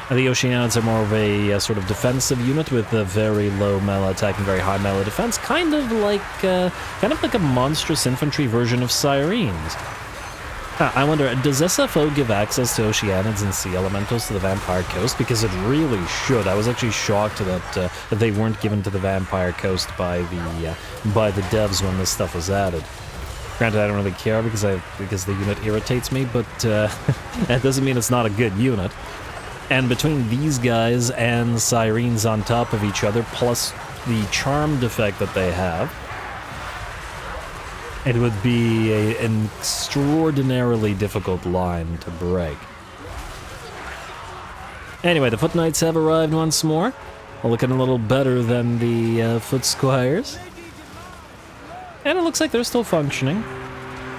The Oceanids are more of a sort of defensive unit with a very low melee attack and very high melee defense, kind of like a monstrous infantry version of Sirens. I wonder, does SFO give access to Oceanids and Sea Elementals to the Vampire Coast? Because it really should. I was actually shocked that they weren't given to the Vampire Coast by the devs when this stuff was added. Granted, I don't really care because the unit irritates me, but that doesn't mean it's not a good unit. And between these guys and Sirens on top of each other, plus the charmed effect that they have, it would be an extraordinarily difficult line to break. Anyway, the Foot Knights have arrived once more, looking a little better than the Foot Squires. And it looks like they're still functioning,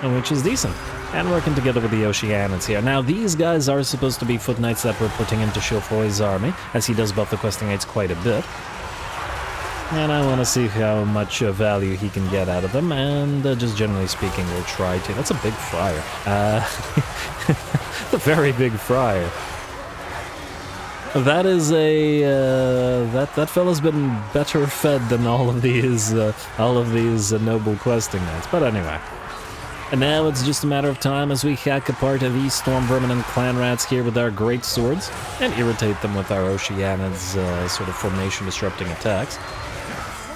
which is decent. And working together with the Oceanids here. Now, these guys are supposed to be Foot Knights that we're putting into Chilfoy's army, as he does buff the Questing Knights quite a bit. And I want to see how much value he can get out of them, and just generally speaking, we'll try to. That's a big fryer. A very big fryer. That is a that fella's been better fed than all of these noble questing knights. But anyway. And now it's just a matter of time as we hack apart these storm vermin and clan rats here with our great swords, and irritate them with our Oceanids' sort of formation disrupting attacks.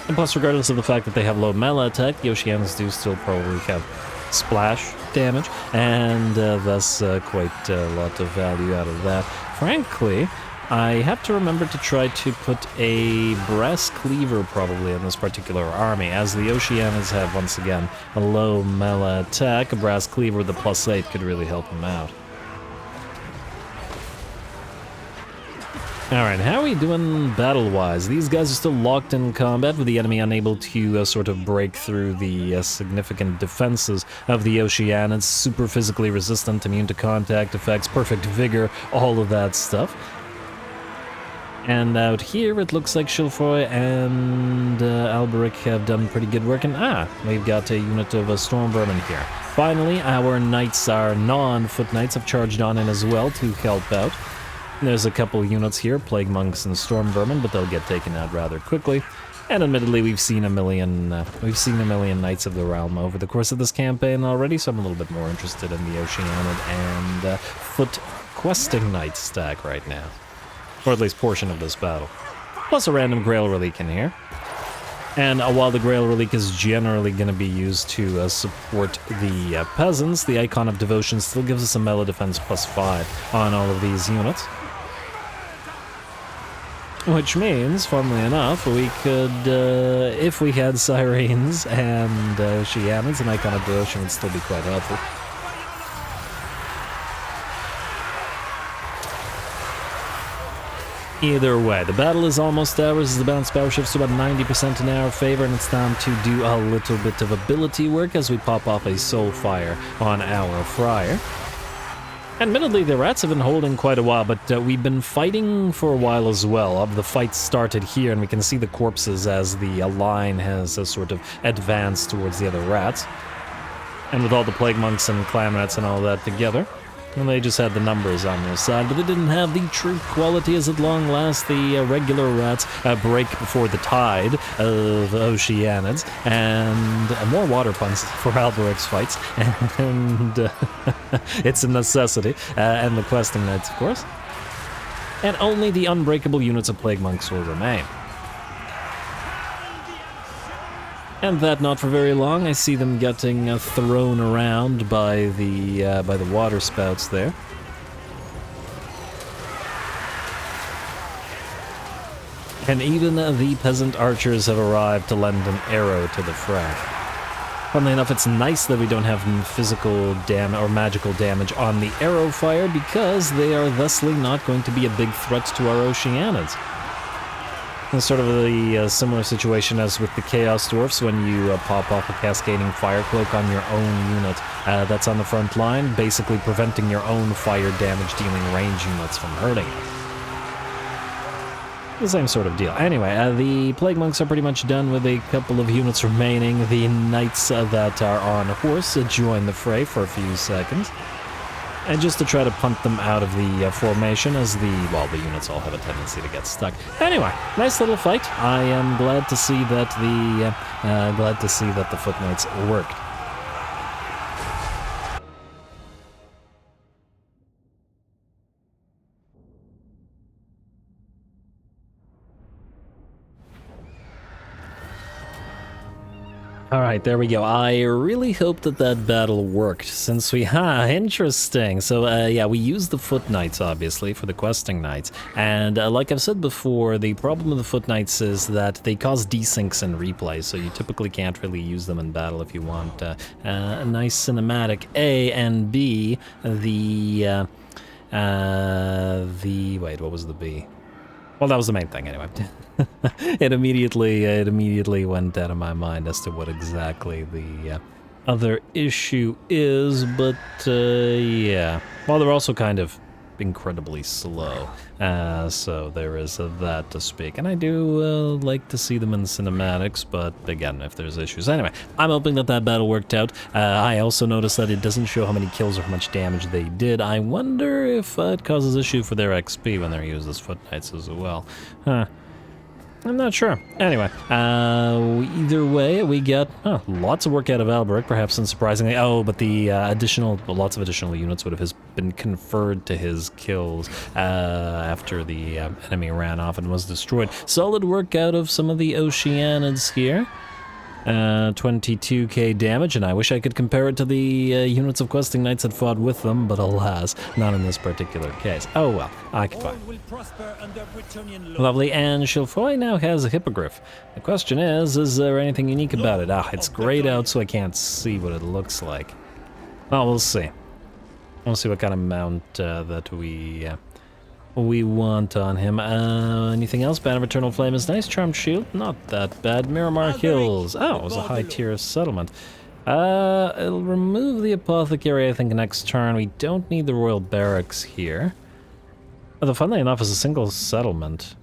And plus, regardless of the fact that they have low melee attack, the Oceanids do still probably have splash damage, and thus quite a lot of value out of that. Frankly, I have to remember to try to put a brass cleaver probably in this particular army, as the Oceanids have, once again, a low melee attack. A brass cleaver with a +8 could really help them out. Alright, how are we doing battle-wise? These guys are still locked in combat, with the enemy unable to sort of break through the significant defenses of the Oceanids. Super physically resistant, immune to contact effects, perfect vigor, all of that stuff. And out here, it looks like Chilfoy and Alberic have done pretty good work. And we've got a unit of Storm Vermin here. Finally, our knights, our non-foot knights, have charged on in as well to help out. There's a couple units here, Plague Monks and Storm Vermin, but they'll get taken out rather quickly. And admittedly, we've seen a million Knights of the Realm over the course of this campaign already, so I'm a little bit more interested in the Oceanid and foot questing knight stack right now. Or at least portion of this battle. Plus a random Grail Relic in here. And while the Grail Relic is generally going to be used to support the peasants, the Icon of Devotion still gives us a melee defense +5 on all of these units. Which means, funnily enough, we could, if we had Sirens and Oceanids, an Icon of Devotion would still be quite helpful. Either way, the battle is almost ours as the balance power shifts to about 90% in our favor, and it's time to do a little bit of ability work as we pop off a Soul Fire on our Friar. Admittedly, the rats have been holding quite a while, but we've been fighting for a while as well. The fight started here, and we can see the corpses as the line has sort of advanced towards the other rats. And with all the Plague Monks and Clan Rats and all that together, and they just had the numbers on their side, but they didn't have the true quality as at long last the regular rats break before the tide of Oceanids, and more water puns for Alberic's fights, and it's a necessity, and the questing knights, of course. And only the unbreakable units of Plague Monks will remain. And that not for very long. I see them getting thrown around by the water spouts there. And even the peasant archers have arrived to lend an arrow to the fray. Funnily enough, it's nice that we don't have physical damage or magical damage on the arrow fire, because they are thusly not going to be a big threat to our Oceanids. It's sort of a similar situation as with the Chaos Dwarfs when you pop off a Cascading Fire Cloak on your own unit that's on the front line, basically preventing your own fire damage dealing range units from hurting. The same sort of deal. Anyway, the Plague Monks are pretty much done with a couple of units remaining. The Knights that are on horse join the fray for a few seconds. And just to try to punt them out of the formation, as the units all have a tendency to get stuck. Anyway, nice little fight. I am glad to see that the Foot Knights worked. Alright, there we go. I really hope that battle worked, since we... interesting. So, yeah, we used the Foot Knights, obviously, for the questing knights. And like I've said before, the problem with the Foot Knights is that they cause desyncs in replay, so you typically can't really use them in battle if you want a nice cinematic. A, and B, wait, what was the B? Well, that was the main thing, anyway. It immediately went out of my mind as to what exactly the other issue is, but yeah. Well, they're also kind of incredibly slow, so there is that to speak. And I do like to see them in cinematics, but again, if there's issues. Anyway, I'm hoping that battle worked out. I also noticed that it doesn't show how many kills or how much damage they did. I wonder if it causes issue for their XP when they're used as Foot Knights as well. I'm not sure. Anyway, either way, we get lots of work out of Alberic, perhaps unsurprisingly. Oh, but the lots of additional units would have been conferred to his kills after the enemy ran off and was destroyed. Solid work out of some of the Oceanids here. 22k damage, and I wish I could compare it to the units of questing knights that fought with them, but alas, not in this particular case. Oh well, I can find. Lovely, and Chilfoy now has a hippogriff. The question is there anything unique about it? It's grayed out, so I can't see what it looks like. Well, we'll see. We'll see what kind of mount that we we want on him. Anything else? Band of Eternal Flame is nice. Charmed Shield, not that bad. Miramar Hills. Oh, it was a high tier settlement. It'll remove the apothecary, I think, next turn. We don't need the royal barracks here. Although, funnily enough, it's a single settlement.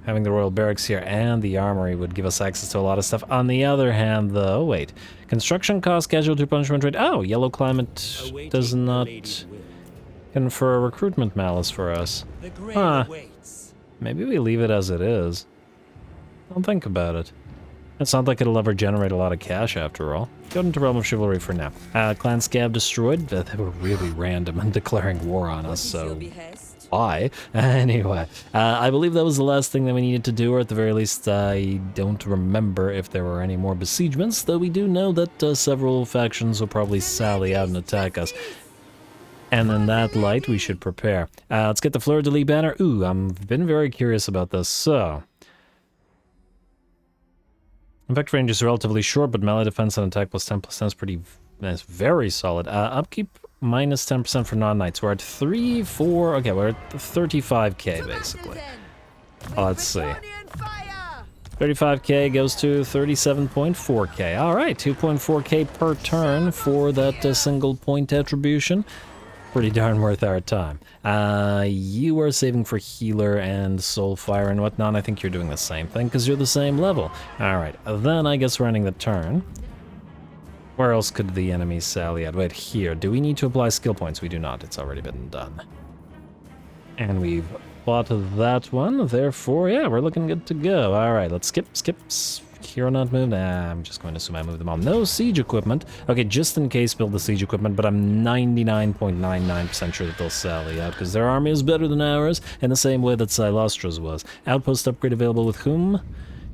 Having the royal barracks here and the armory would give us access to a lot of stuff. On the other hand, though, wait. Construction cost, casualty punishment rate. Oh, yellow climate does not confer recruitment malice for us. Huh. Maybe we leave it as it is. Don't think about it. It's not like it'll ever generate a lot of cash after all. Go into Realm of Chivalry for now. Clan Scab destroyed. They were really random in declaring war on us, so why? Anyway, I believe that was the last thing that we needed to do, or at the very least, I don't remember if there were any more besiegements, though we do know that several factions will probably sally out and attack us. And in that light, we should prepare. Let's get the Fleur-de-Lis banner. Ooh, I've been very curious about this, so... Effect range is relatively short, but melee defense and attack plus 10% is pretty... That's very solid. Upkeep minus 10% for non-knights. We're at 3, 4... Okay, we're at 35k, basically. Let's see. 35k goes to 37.4k. Alright, 2.4k per turn for that single point attribution. Pretty darn worth our time. You are saving for healer and soulfire and whatnot. I think you're doing the same thing because you're the same level. Alright, then I guess we're ending the turn. Where else could the enemy sally out? Wait, here. Do we need to apply skill points? We do not. It's already been done. And we've bought that one. Therefore, yeah, we're looking good to go. Alright, let's skip. Hero not moved. I'm just going to assume I moved them all. No siege equipment. Okay, just in case, build the siege equipment, but I'm 99.99% sure that they'll sally out, because their army is better than ours, in the same way that Silostra's was. Outpost upgrade available with whom?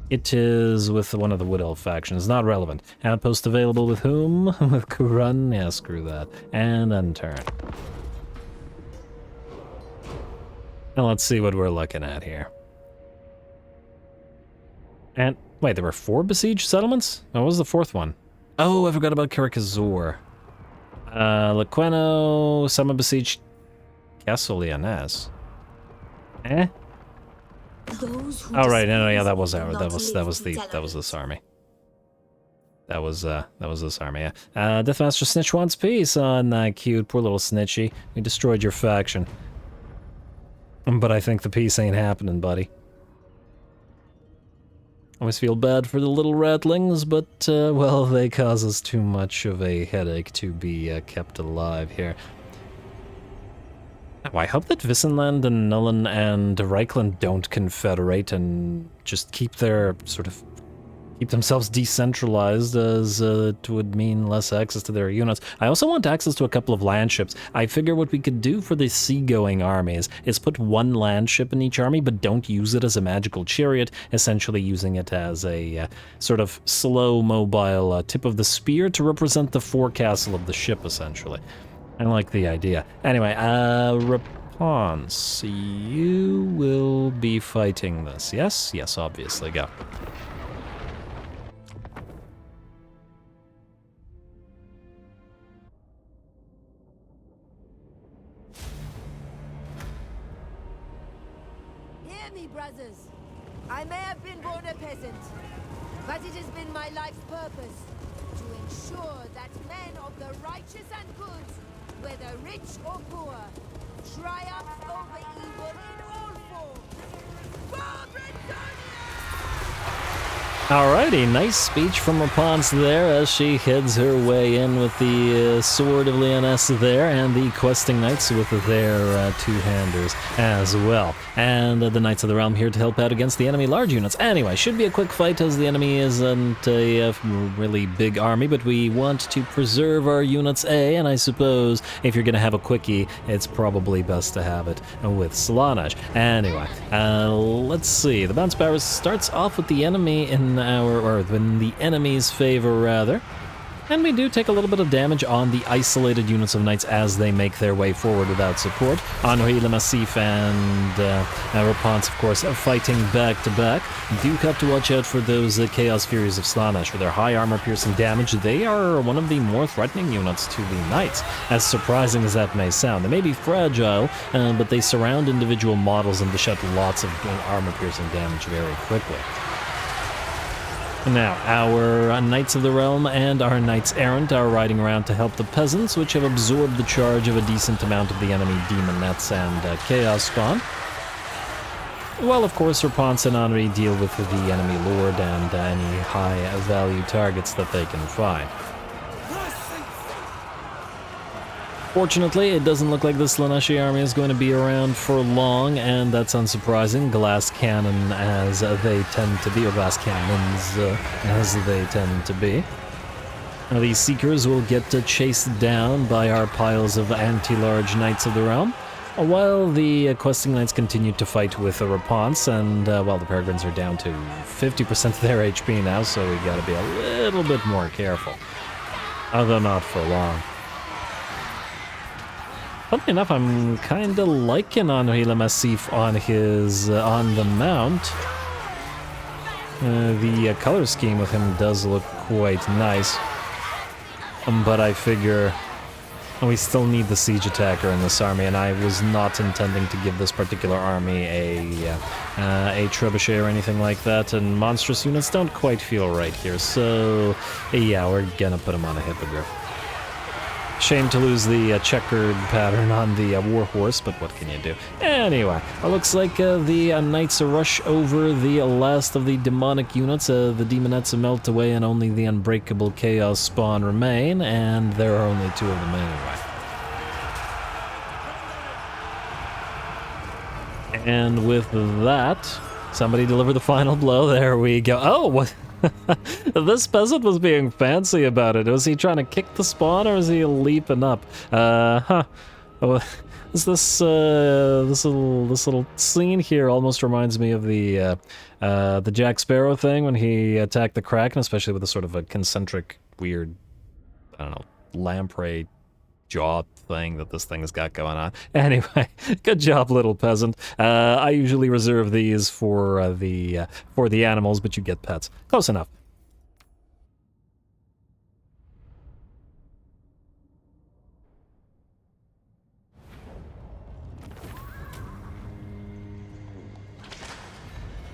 It is with one of the Wood Elf factions. Not relevant. Outpost available with whom? With Kurun? Yeah, screw that. And then turn. Now let's see what we're looking at here. And... wait, there were 4 besieged settlements? Oh, what was the 4th one? Oh, I forgot about Carcassonne. Lequeno, some besieged Castle Lyonesse. Eh? Oh right, no, yeah, that was this army. That was this army, yeah. Deathmaster Snitch wants peace. Oh, cute, poor little Snitchy. We destroyed your faction. But I think the peace ain't happening, buddy. Always feel bad for the little ratlings, but, well, they cause us too much of a headache to be kept alive here. Oh, I hope that Wissenland and Nullen and Reichland don't confederate and just keep their, keep themselves decentralized, as it would mean less access to their units. I also want access to a couple of land ships. I figure what we could do for the seagoing armies is put one land ship in each army, but don't use it as a magical chariot, essentially using it as a sort of slow, mobile tip of the spear to represent the forecastle of the ship, essentially. I like the idea. Anyway, Response, you will be fighting this, yes? Yes, obviously, go. Brothers, I may have been born a peasant, but it has been my life's purpose to ensure that men of the righteous and good, whether rich or poor, triumph over evil in all forms. For Bretonnia! Alrighty, nice speech from Rapunz there as she heads her way in with the Sword of Lyonesse there, and the questing knights with their two-handers as well. And the Knights of the Realm here to help out against the enemy large units. Anyway, should be a quick fight as the enemy isn't a really big army, but we want to preserve our units and I suppose if you're going to have a quickie, it's probably best to have it with Solange. Anyway, let's see. The bounce power starts off with the enemy in the enemy's favor, rather. And we do take a little bit of damage on the isolated units of knights as they make their way forward without support. Henri le Massif and Raponce, of course, are fighting back to back. Do have to watch out for those Chaos Furies of Slaanesh. For their high armor-piercing damage, they are one of the more threatening units to the knights. As surprising as that may sound, they may be fragile, but they surround individual models and dish out lots of armor-piercing damage very quickly. Now, our Knights of the Realm and our Knights Errant are riding around to help the peasants, which have absorbed the charge of a decent amount of the enemy Demonettes and Chaos Spawn. Well, of course, Raponce and Henri deal with the enemy Lord and any high-value targets that they can find. Fortunately, it doesn't look like the Slaaneshi army is going to be around for long, and that's unsurprising. Glass cannon as they tend to be, or glass cannons as they tend to be. Now, these Seekers will get chased down by our piles of anti-large Knights of the Realm, while the questing Knights continue to fight with a Raponce, and, well, the Peregrines are down to 50% of their HP now, so we gotta be a little bit more careful. Although not for long. Funnily enough, I'm kinda liking Henri le Massif on his, on the mount. The color scheme with him does look quite nice. But I figure we still need the siege attacker in this army, and I was not intending to give this particular army a trebuchet or anything like that, and monstrous units don't quite feel right here, so yeah, we're gonna put him on a hippogriff. Shame to lose the checkered pattern on the warhorse, but what can you do? Anyway, it looks like the knights rush over the last of the demonic units. The demonettes melt away and only the unbreakable chaos spawn remain, and there are only two of them anyway. And with that, somebody deliver the final blow. There we go. Oh, what? This peasant was being fancy about it. Was he trying to kick the spawn, or was he leaping up? This little scene here almost reminds me of the Jack Sparrow thing when he attacked the Kraken, especially with a sort of a concentric, weird, I don't know, lamprey jaw thing that this thing has got going on. Anyway, good job, little peasant. I usually reserve these for the animals, but you get pets. Close enough.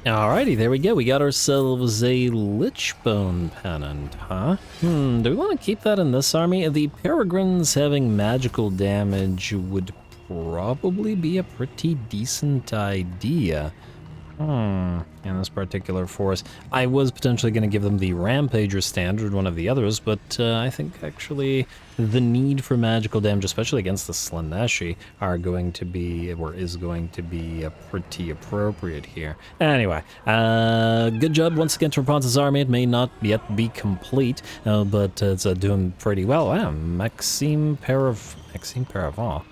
Alrighty, there we go. We got ourselves a Lichbone Pennant, huh? Do we want to keep that in this army? The Peregrines having magical damage would probably be a pretty decent idea. In this particular force. I was potentially going to give them the Rampager standard, one of the others, but I think actually the need for magical damage, especially against the Slaaneshi, are going to be, or is going to be, pretty appropriate here. Anyway, good job once again to Raponce's army. It may not yet be complete, but it's doing pretty well. Wow, Maxime Paravant.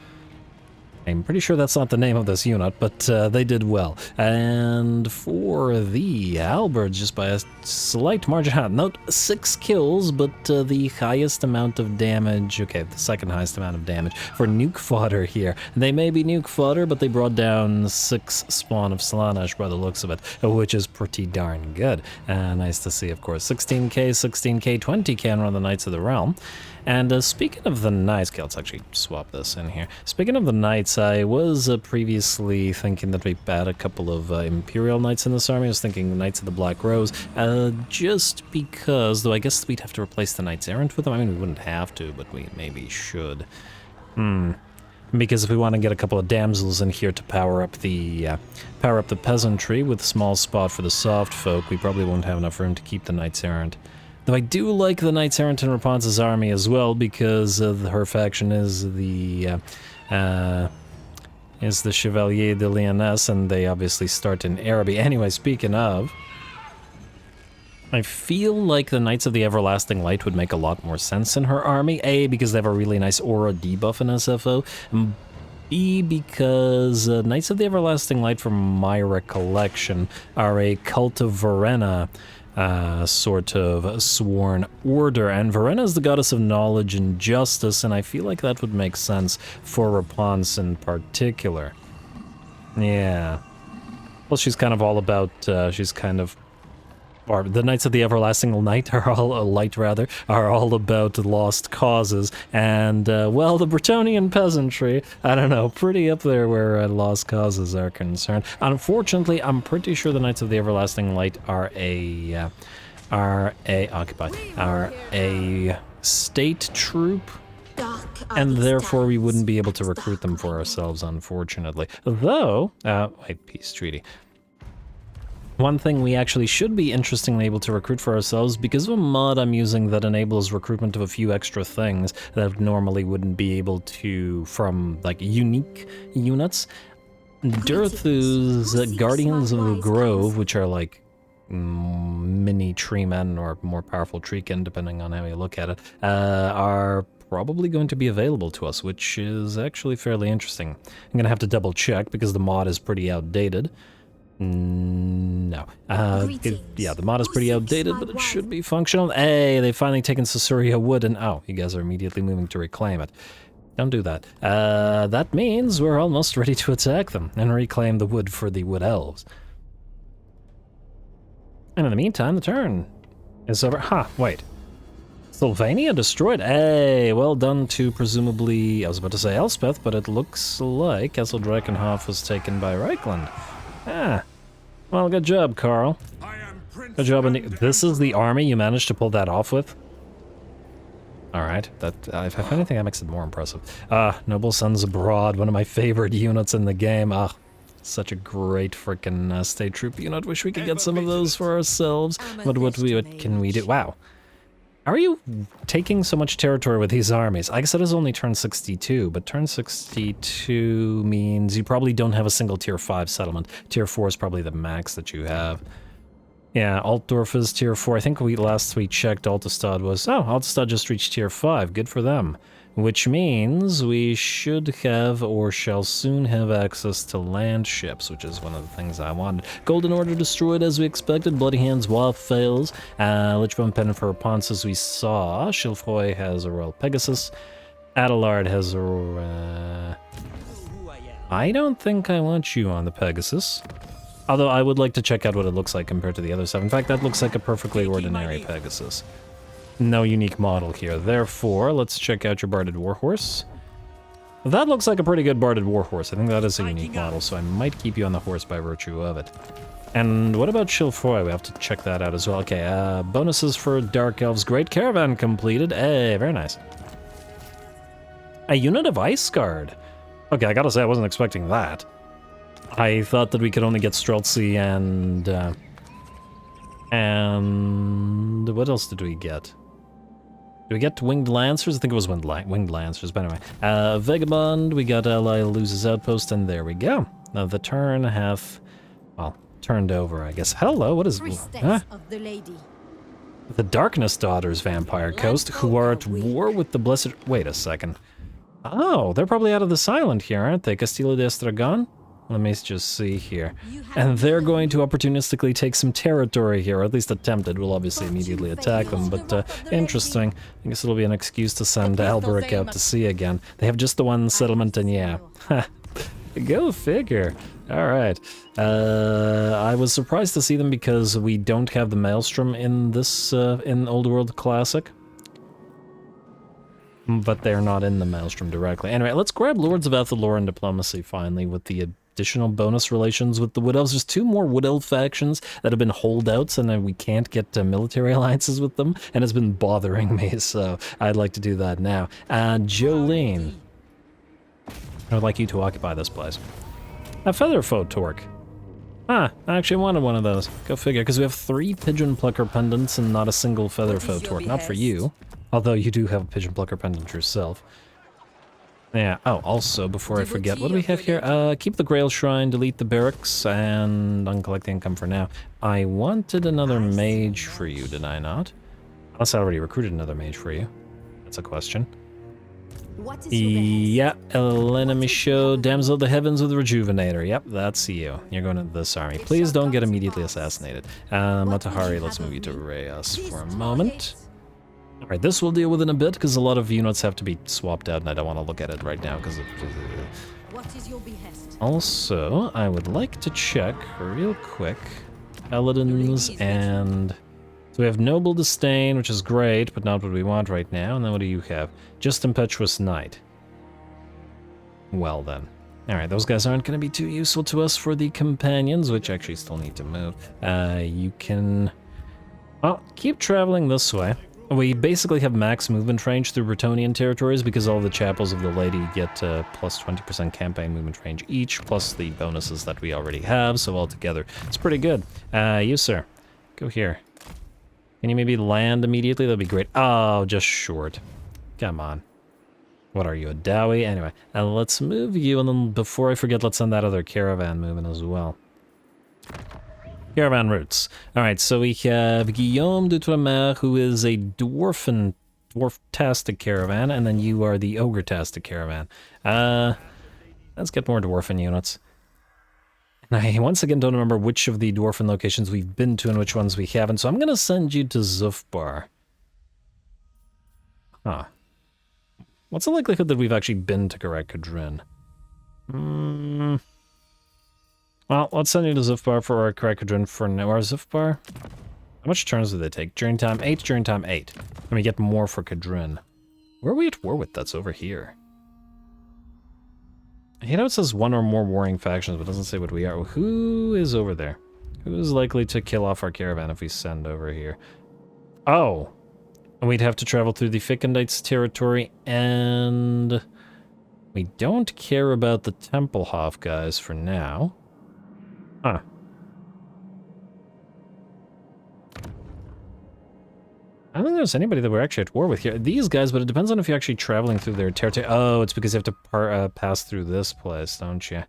I'm pretty sure that's not the name of this unit, but they did well. And for the halberds, just by a slight margin, note 6 kills, but the highest amount of damage, okay, the second highest amount of damage for nuke fodder here. They may be nuke fodder, but they brought down 6 spawn of Slaanesh by the looks of it, which is pretty darn good. Nice to see, of course. 16k, 16k, 20k on the Knights of the Realm. And speaking of the Knights, okay, let's actually swap this in here. Speaking of the Knights, I was previously thinking that we had a couple of Imperial Knights in this army. I was thinking the Knights of the Black Rose, just because, though I guess we'd have to replace the Knights Errant with them. I mean, we wouldn't have to, but we maybe should. Because if we want to get a couple of damsels in here to power up the peasantry with a small spot for the soft folk, we probably won't have enough room to keep the Knights Errant. Though I do like the Knights Errant in Raponce's army as well, because her faction is the Chevalier de Lyonesse, and they obviously start in Araby. Anyway, speaking of, I feel like the Knights of the Everlasting Light would make a lot more sense in her army. A, because they have a really nice aura debuff in SFO. B, because Knights of the Everlasting Light, from my recollection, are a cult of Verena, sort of sworn order. And Verena is the goddess of knowledge and justice, and I feel like that would make sense for Rapunz in particular. Yeah. Well, she's kind of all about, or the Knights of the Everlasting Light are all about lost causes, and, well, the Bretonnian peasantry, I don't know, pretty up there where lost causes are concerned. Unfortunately, I'm pretty sure the Knights of the Everlasting Light are a state troop, and therefore we wouldn't be able to recruit them for ourselves, unfortunately. Though, wait, peace treaty. One thing we actually should be interestingly able to recruit for ourselves, because of a mod I'm using that enables recruitment of a few extra things that normally wouldn't be able to from, like, unique units. Dirthu's Guardians of the Grove, which are like mini tree men or more powerful treekin, depending on how you look at it, are probably going to be available to us, which is actually fairly interesting. I'm gonna have to double check because the mod is pretty outdated. No. Yeah, the mod is pretty outdated, but it should be functional. Hey, they've finally taken Susuria Wood, and oh, you guys are immediately moving to reclaim it. Don't do that. That means we're almost ready to attack them and reclaim the wood for the Wood Elves. And in the meantime, the turn is over. Ha, wait. Sylvania destroyed. Hey, well done to presumably, I was about to say Elspeth, but it looks like Castle Drakenhof was taken by Reichland. Ah, well, good job, Carl. Good job. This is the army you managed to pull that off with? Alright, that, if anything, that makes it more impressive. Noble Sons Abroad, one of my favorite units in the game. Such a great frickin' state troop unit. Wish we could get some of those for ourselves. But what can we do? Wow. How are you taking so much territory with these armies? I guess it is only turn 62, but turn 62 means you probably don't have a single tier 5 settlement. Tier 4 is probably the max that you have. Yeah, Altdorf is tier 4. I think last we checked Altestad was... Oh, Altestad just reached tier 5. Good for them. Which means we should have, or shall soon have, access to land ships, which is one of the things I wanted. Golden Order destroyed as we expected. Bloody Hands Waff fails. Lichbone Pendant for Rapunz as we saw. Chilfoy has a Royal Pegasus. Adelard has a... I don't think I want you on the Pegasus. Although I would like to check out what it looks like compared to the other stuff. In fact, that looks like a perfectly ordinary Pegasus. No unique model here. Therefore, let's check out your Barded Warhorse. That looks like a pretty good Barded Warhorse. I think that is a unique model, so I might keep you on the horse by virtue of it. And what about Chilfoy? We have to check that out as well. Okay, bonuses for Dark Elves. Great Caravan completed. Hey, very nice. A unit of Ice Guard. Okay, I gotta say, I wasn't expecting that. I thought that we could only get Streltsy and what else did we get? Did we get Winged Lancers? I think it was Winged Lancers, but anyway. Vagabond, we got Ally loses Outpost, and there we go. Now the turn hath, well, turned over, I guess. Hello, what is... Huh? Of the lady. The Darkness Daughters Vampire Coast, who are at war with the Blessed... Wait a second. Oh, they're probably out of this island here, aren't they? Castillo de Estragon? Let me just see here. And they're going to opportunistically take some territory here, or at least attempt it. We'll obviously immediately attack them, but interesting. I guess it'll be an excuse to send Alberic out to sea again. They have just the one settlement, and yeah. Go figure. Alright. I was surprised to see them because we don't have the Maelstrom in this, in Old World Classic. But they're not in the Maelstrom directly. Anyway, let's grab Lords of Athalor and Diplomacy finally with the additional bonus relations with the Wood Elves. There's 2 more Wood Elf factions that have been holdouts and we can't get military alliances with them, and it's been bothering me, so I'd like to do that now. Jolene, I would like you to occupy this place. A Featherfoe Torque. I actually wanted one of those. Go figure, because we have 3 Pigeon Plucker pendants and not a single Featherfoe Torque. Not for you, although you do have a Pigeon Plucker pendant yourself. Yeah, oh, also, before I forget, what do we have here? Keep the Grail Shrine, delete the barracks, and uncollect the income for now. I wanted another mage for you, did I not? Unless I already recruited another mage for you. That's a question. What is your behest? Yeah, Elena Michaud, Damsel of the Heavens with Rejuvenator. Yep, that's you. You're going into this army. Please don't get immediately assassinated. Matahari, let's move you to Reyes for a moment. Alright, this we'll deal with in a bit, because a lot of units have to be swapped out, and I don't want to look at it right now, because of... What is your behest? Also, I would like to check, real quick, Paladins and... So we have Noble Disdain, which is great, but not what we want right now. And then what do you have? Just Impetuous Knight. Well then. Alright, those guys aren't going to be too useful to us for the companions, which actually still need to move. You can... Well, keep traveling this way. We basically have max movement range through Bretonnian territories because all the Chapels of the Lady get plus 20% campaign movement range each, plus the bonuses that we already have, so altogether, it's pretty good. You, sir, go here. Can you maybe land immediately? That'd be great. Oh, just short. Come on. What are you, a Dowie? Anyway, let's move you, and then before I forget, let's send that other caravan moving as well. Caravan routes. Alright, so we have Guillaume d'Outremer, who is a dwarf-tastic caravan, and then you are the ogre-tastic caravan. Let's get more dwarfen units. I once again don't remember which of the dwarfen locations we've been to and which ones we haven't, so I'm gonna send you to Zufbar. Huh. What's the likelihood that we've actually been to Karak-Kadrin? Well, let's send you to Zufbar for our Karak-Kadrin for now. Our Zufbar? How much turns do they take? During time 8, during time 8. And we get more for Kadrin. Where are we at war with? That's over here. I hate how it says one or more warring factions, but doesn't say what we are. Who is over there? Who is likely to kill off our caravan if we send over here? Oh! And we'd have to travel through the Fickendites' territory, and... we don't care about the Templehof guys for now. Huh. I don't think there's anybody that we're actually at war with here. These guys, but it depends on if you're actually traveling through their territory. Oh, it's because you have to pass through this place, don't you?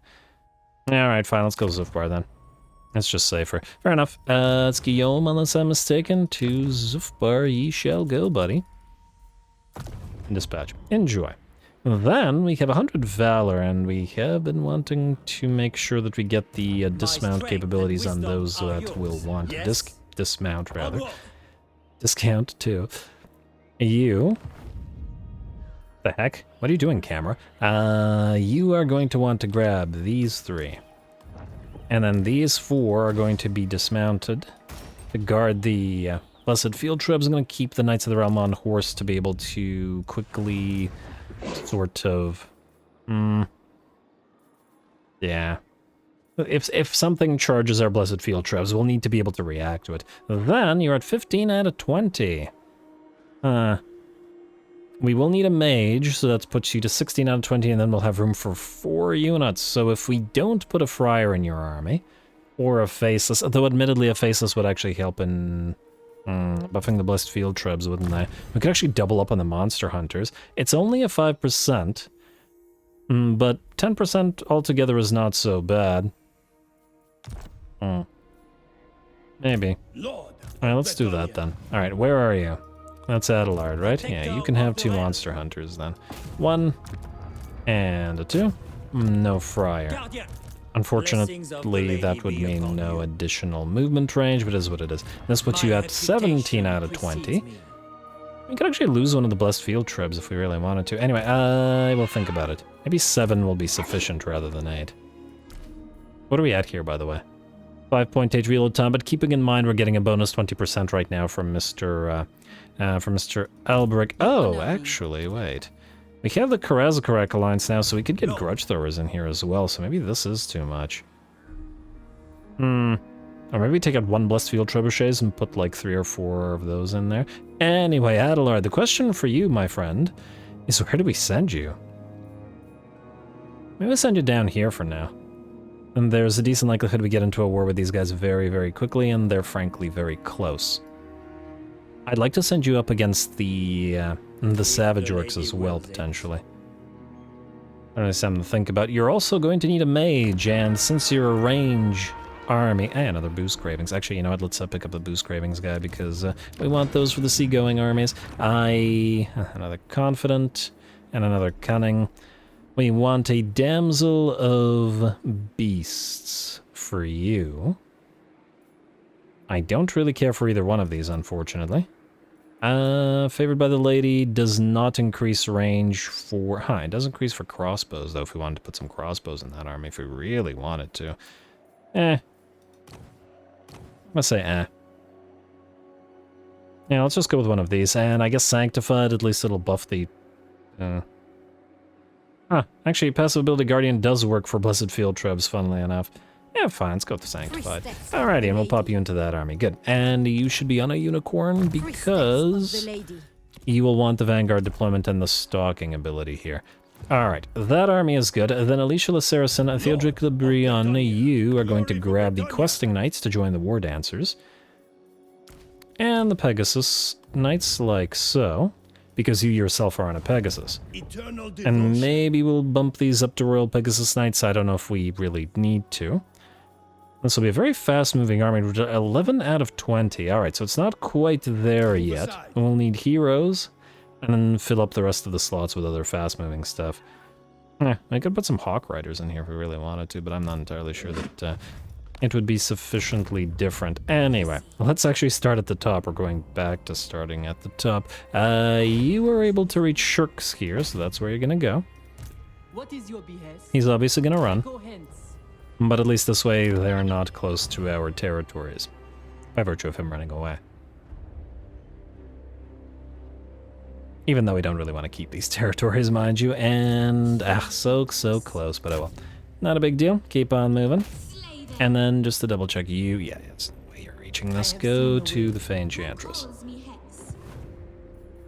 Alright, fine, let's go Zufbar then. That's just safer. Fair enough. It's Guillaume, unless I'm mistaken. To Zufbar ye shall go, buddy. Dispatch. Enjoy. Then we have 100 Valor, and we have been wanting to make sure that we get the dismount capabilities on those that will want dismount, rather. Discount, too. You... The heck? What are you doing, camera? You are going to want to grab these 3. And then these 4 are going to be dismounted to guard the Blessed Field Tribes. I'm going to keep the Knights of the Realm on horse to be able to quickly sort of... yeah. If something charges our Blessed Field Tribes, we'll need to be able to react to it. Then you're at 15 out of 20. We will need a mage, so that puts you to 16 out of 20, and then we'll have room for 4 units. So if we don't put a friar in your army, or a faceless, though admittedly a faceless would actually help in buffing the Blessed Field Tribes, wouldn't they? We could actually double up on the Monster Hunters. It's only a 5%, but 10% altogether is not so bad. Maybe. Alright, let's do that then. Alright, where are you? That's Adelard, right? Yeah, you can have 2 Monster Hunters then. 1 and a 2. No Friar. Unfortunately, that would mean no additional movement range, but it is what it is. This puts you at 17 out of 20. We could actually lose one of the Blessed Field Tribes if we really wanted to. Anyway, I will think about it. Maybe 7 will be sufficient rather than 8. What are we at here, by the way? 5.8 reload time, but keeping in mind we're getting a bonus 20% right now from Mr. Albrecht. Oh, actually, wait. We have the Karazakarak Alliance now, so we could get Grudge Throwers in here as well, so maybe this is too much. Or maybe take out 1 Blessed Field Trebuchets and put like 3 or 4 of those in there. Anyway, Adelard, the question for you, my friend, is where do we send you? Maybe we'll send you down here for now. And there's a decent likelihood we get into a war with these guys very, very quickly, and they're frankly very close. I'd like to send you up against the Savage Orcs as well, potentially. There's something to think about. You're also going to need a mage, and since you're a range army... another boost cravings. Actually, you know what? Let's pick up the boost cravings guy, because we want those for the seagoing armies. Another confident, And another cunning. We want a damsel of beasts for you. I don't really care for either one of these, unfortunately. Favored by the lady does not increase range for... It does increase for crossbows, though, if we wanted to put some crossbows in that army, if we really wanted to. I'm gonna say Yeah, let's just go with one of these, and I guess Sanctified, at least it'll buff the... actually, Passive Ability Guardian does work for Blessed Field Trebs, funnily enough. Yeah, fine, let's go with the Sanctified. Alrighty, and we'll pop you into that army. Good. And you should be on a unicorn because you will want the Vanguard deployment and the stalking ability here. Alright, that army is good. Then Alicia the Saracen, Theodric the Brigand, you are going to grab the Questing Knights to join the War Dancers. And the Pegasus Knights like so, because you yourself are on a Pegasus. And maybe we'll bump these up to Royal Pegasus Knights. I don't know if we really need to. This will be a very fast-moving army. 11 out of 20. Alright, so it's not quite there yet. We'll need heroes, and then fill up the rest of the slots with other fast-moving stuff. I could put some Hawk Riders in here if we really wanted to, but I'm not entirely sure that it would be sufficiently different. Anyway, let's actually start at the top. We're going back to starting at the top. You were able to reach Shirks here, so that's where you're gonna go. What is your behest? He's obviously gonna run. Go hence. But at least this way, they're not close to our territories, by virtue of him running away. Even though we don't really want to keep these territories, mind you, and so close, but oh well. Not a big deal, keep on moving. And then just to double check you, it's the way you're reaching this, go to the Fay Enchantress.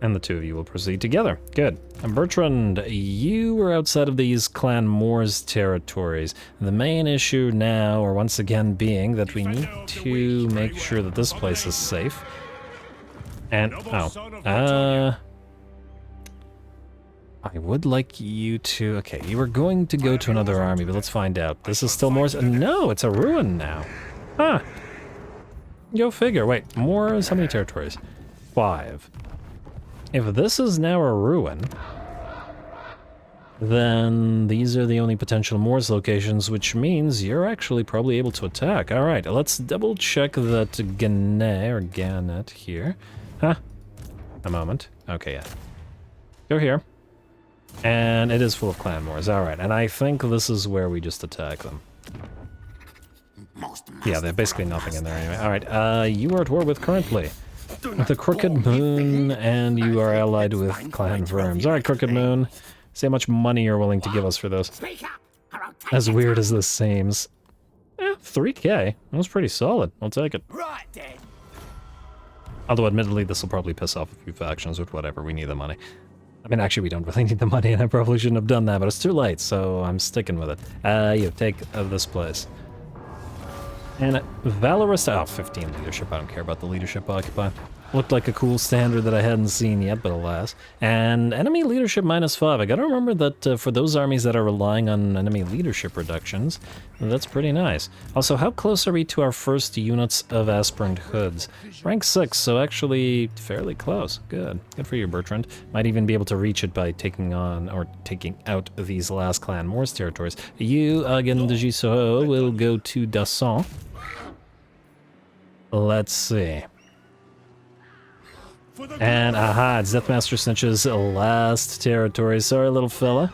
And the two of you will proceed together. Good. And Bertrand, you are outside of these Clan Moors territories. The main issue now, or once again, being that we need to make sure that this place is safe. And, I would like you to... Okay, you were going to go to another army, but let's find out. This is still Moors? No, it's a ruin now. Huh. Go figure. Wait, Moors, how many territories? 5. If this is now a ruin, then these are the only potential Moors locations, which means you're actually probably able to attack. Alright, let's double check that Gannett, or Gannett here. A moment. Okay, yeah. Go here. And it is full of Clan Moors. Alright, and I think this is where we just attack them. Yeah, there's basically nothing in there anyway. Alright, you are at war with currently. With the Crooked Moon, and you are allied with Clan Verms. Alright, Crooked Moon. See how much money you're willing to give us for those. As weird as this seems. 3k. That was pretty solid. I'll take it. Although, admittedly, this will probably piss off a few factions, but whatever, we need the money. I mean, actually, we don't really need the money, and I probably shouldn't have done that, but it's too late, so I'm sticking with it. You take this place. And Valorous... Oh, 15 leadership. I don't care about the leadership occupy. Looked like a cool standard that I hadn't seen yet, but alas. And enemy leadership -5. I gotta remember that for those armies that are relying on enemy leadership reductions, that's pretty nice. Also, how close are we to our first units of aspirant hoods? Rank 6, so actually fairly close. Good. Good for you, Bertrand. Might even be able to reach it by taking on, or taking out these last Clan Moors territories. You, again, de Gisoro, will go to Dasson. Let's see. And it's Deathmaster Snitch's last territory. Sorry, little fella.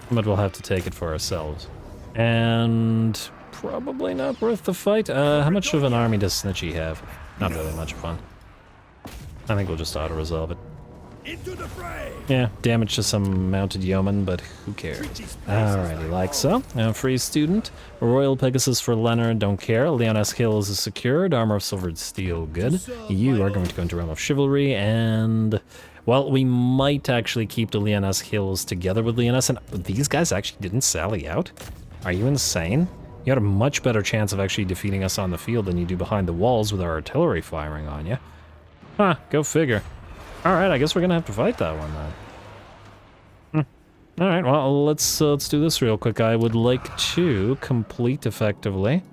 But we'll have to take it for ourselves. And probably not worth the fight. How much of an army does Snitchy have? Not really much fun. I think we'll just auto-resolve it. Into the fray! Yeah, damage to some mounted yeomen, but who cares? Alrighty, like so. Free student. Royal Pegasus for Leonard, don't care. Leoness Hills is secured. Armor of Silvered Steel, good. You are going to go into Realm of Chivalry, and... Well, we might actually keep the Leoness Hills together with Leoness, and these guys actually didn't sally out? Are you insane? You had a much better chance of actually defeating us on the field than you do behind the walls with our artillery firing on you. Go figure. Alright, I guess we're gonna have to fight that one then. Alright, well, let's do this real quick. I would like to complete effectively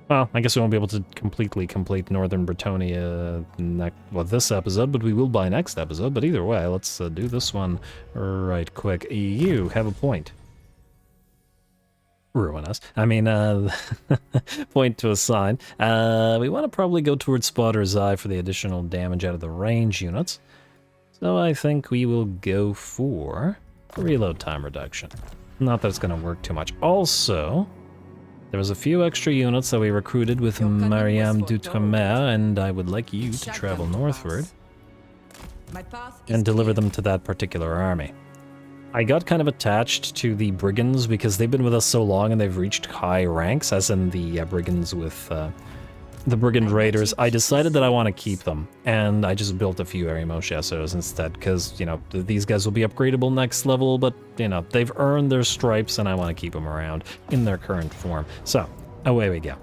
Well, I guess we won't be able to completely complete Northern Bretonnia this episode, but we will by next episode. But either way, let's do this one right quick. You have a point. Ruinous. I mean, point to assign. We want to probably go towards Spotter's Eye for the additional damage out of the range units. So I think we will go for reload time reduction. Not that it's going to work too much. Also, there was a few extra units that we recruited with Mariam d'Outremer, and I would like you to travel northward and deliver them to that particular army. I got kind of attached to the Brigands because they've been with us so long and they've reached high ranks, as in the Brigands with the Brigand Raiders. I decided that I want to keep them, and I just built a few Arimoshessos instead, because, you know, these guys will be upgradable next level, but, you know, they've earned their stripes, and I want to keep them around in their current form. So, away we go.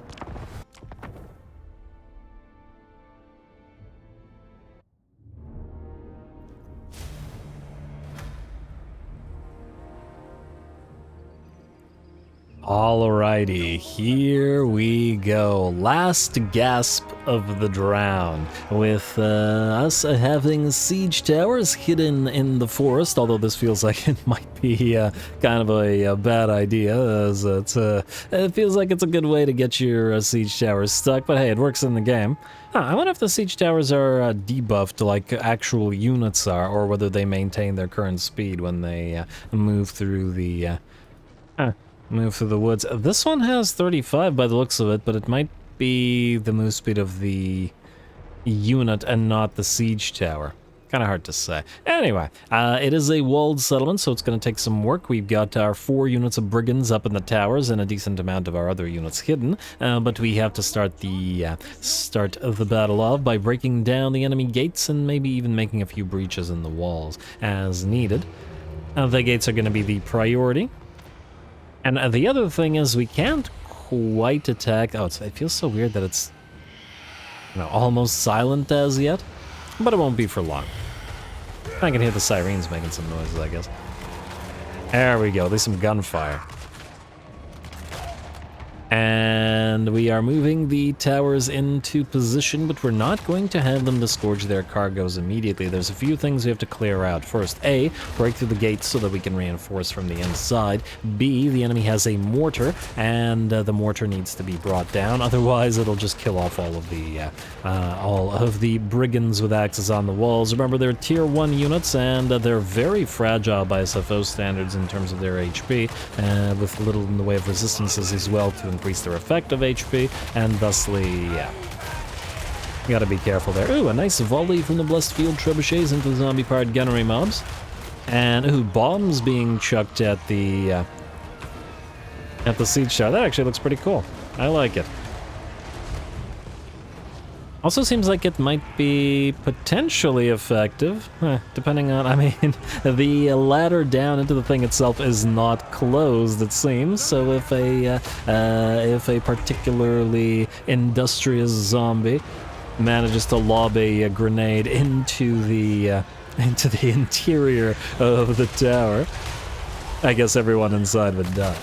Alrighty, here we go. Last gasp of the drowned, with us having siege towers hidden in the forest, although this feels like it might be kind of a bad idea, as it feels like it's a good way to get your siege towers stuck, but hey, it works in the game. I wonder if the siege towers are debuffed like actual units are, or whether they maintain their current speed when they move through the woods. This one has 35 by the looks of it, but it might be the move speed of the unit and not the siege tower. Kind of hard to say. Anyway, it is a walled settlement, so it's going to take some work. We've got our 4 units of brigands up in the towers and a decent amount of our other units hidden, but we have to start the battle off by breaking down the enemy gates and maybe even making a few breaches in the walls as needed. The gates are going to be the priority. And the other thing is we can't quite attack... Oh, it feels so weird that it's, you know, almost silent as yet, but it won't be for long. I can hear the sirens making some noises, I guess. There we go, there's some gunfire. And we are moving the towers into position, but we're not going to have them disgorge their cargoes immediately. There's a few things we have to clear out. First, A, break through the gates so that we can reinforce from the inside. B, the enemy has a mortar, and the mortar needs to be brought down. Otherwise, it'll just kill off all of the brigands with axes on the walls. Remember, they're tier 1 units, and they're very fragile by SFO standards in terms of their HP, with little in the way of resistances as well to increase their effective HP, and thusly, yeah. You gotta be careful there. Ooh, a nice volley from the Blessed Field Trebuchets into the zombie-powered gunnery mobs. And, ooh, bombs being chucked at the siege tower. That actually looks pretty cool. I like it. Also seems like it might be potentially effective, depending on, I mean, the ladder down into the thing itself is not closed, it seems, so if a particularly industrious zombie manages to lob a grenade into the interior of the tower, I guess everyone inside would die.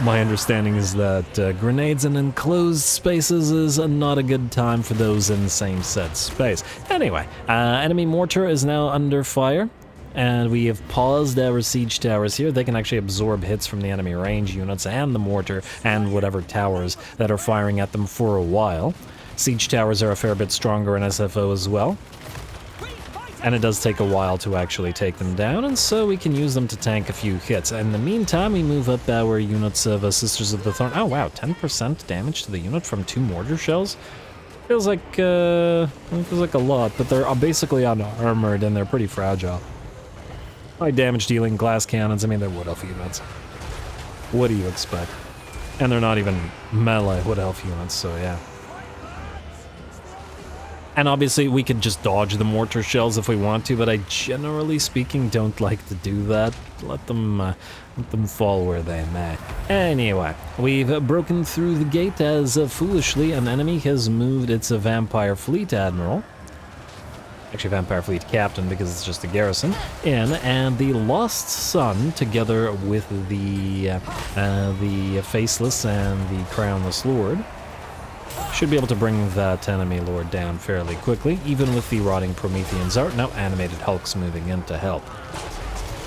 My understanding is that grenades in enclosed spaces is not a good time for those in the same set space. Anyway, enemy mortar is now under fire, and we have paused our siege towers here. They can actually absorb hits from the enemy range units and the mortar and whatever towers that are firing at them for a while. Siege towers are a fair bit stronger in SFO as well, and it does take a while to actually take them down, and so we can use them to tank a few hits. In the meantime, we move up our units of Sisters of the Thorn. Oh wow, 10% damage to the unit from 2 mortar shells? Feels like a lot, but they're basically unarmored and they're pretty fragile. High damage dealing glass cannons, I mean, they're Wood Elf units. What do you expect? And they're not even melee Wood Elf units, so yeah. And obviously we could just dodge the mortar shells if we want to, but I generally speaking don't like to do that. Let them fall where they may. Anyway, we've broken through the gate as foolishly an enemy has moved its vampire fleet admiral. actually Vampire Fleet Captain because it's just a garrison, in, and the Lost Sun, together with the Faceless and the Crownless Lord, should be able to bring that enemy lord down fairly quickly, even with the Rotting Prometheans are now animated hulks moving in to help.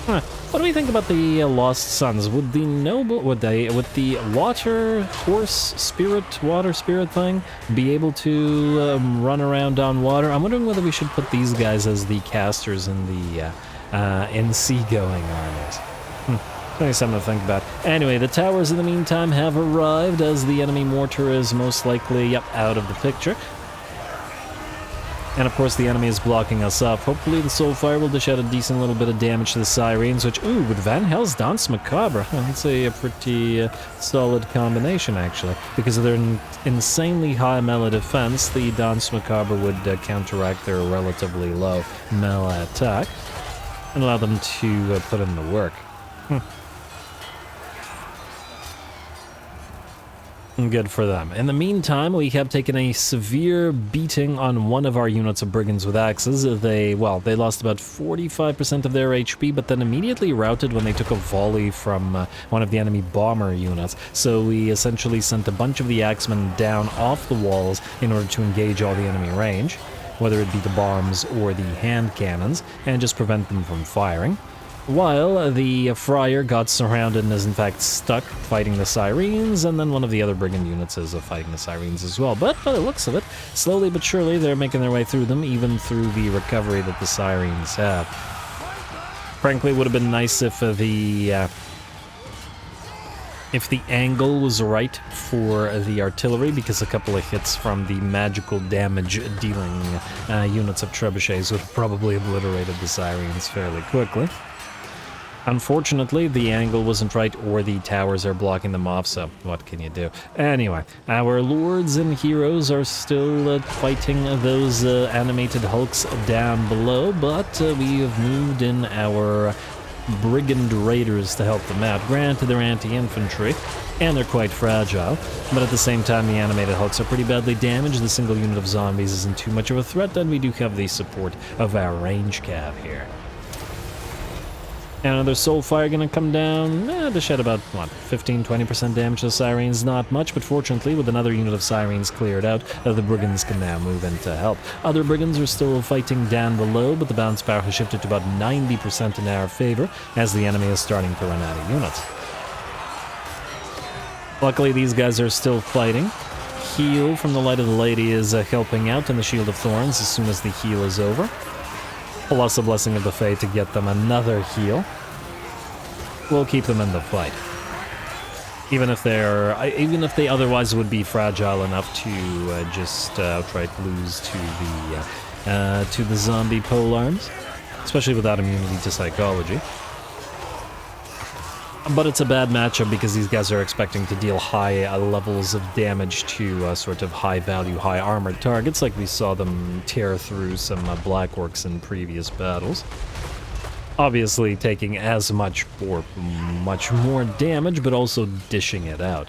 What do we think about the Lost Suns? Would the water horse spirit, water spirit thing be able to run around on water? I'm wondering whether we should put these guys as the casters in the seagoing armies. Something to think about. Anyway, the towers in the meantime have arrived as the enemy mortar is most likely out of the picture. And of course the enemy is blocking us up. Hopefully the Soulfire will dish out a decent little bit of damage to the Sirens, which, ooh, with Van Hell's Danse Macabre, that's a pretty solid combination actually. Because of their insanely high melee defense, the Danse Macabre would counteract their relatively low melee attack and allow them to put in the work. Good for them. In the meantime, we have taken a severe beating on one of our units of brigands with axes. They lost about 45% of their HP, but then immediately routed when they took a volley from one of the enemy bomber units. So we essentially sent a bunch of the axemen down off the walls in order to engage all the enemy range, whether it be the bombs or the hand cannons, and just prevent them from firing. While the Friar got surrounded and is in fact stuck fighting the Sirens, and then one of the other brigand units is fighting the Sirens as well. But by the looks of it, slowly but surely they're making their way through them, even through the recovery that the Sirens have. Frankly, it would have been nice if the angle was right for the artillery, because a couple of hits from the magical damage dealing units of trebuchets would have probably obliterated the Sirens fairly quickly. Unfortunately, the angle wasn't right, or the towers are blocking them off, so what can you do? Anyway, our lords and heroes are still fighting those animated hulks down below, but we have moved in our brigand raiders to help them out. Granted, they're anti-infantry, and they're quite fragile, but at the same time, the animated hulks are pretty badly damaged. The single unit of zombies isn't too much of a threat, and we do have the support of our range cav here. Another Soulfire gonna come down, to shed about, 15-20% damage to the Sirens. Not much, but fortunately, with another unit of Sirens cleared out, the Brigands can now move in to help. Other Brigands are still fighting down below, but the bounce power has shifted to about 90% in our favor, as the enemy is starting to run out of units. Luckily, these guys are still fighting. Heal from the Light of the Lady is helping out, and the Shield of Thorns as soon as the heal is over. Plus a Blessing of the Fay to get them another heal. We'll keep them in the fight. Even if they otherwise would be fragile enough to just outright lose to the zombie polearms, especially without immunity to psychology. But it's a bad matchup because these guys are expecting to deal high levels of damage to sort of high-value, high-armored targets, like we saw them tear through some Black Orcs in previous battles. Obviously taking as much or much more damage, but also dishing it out.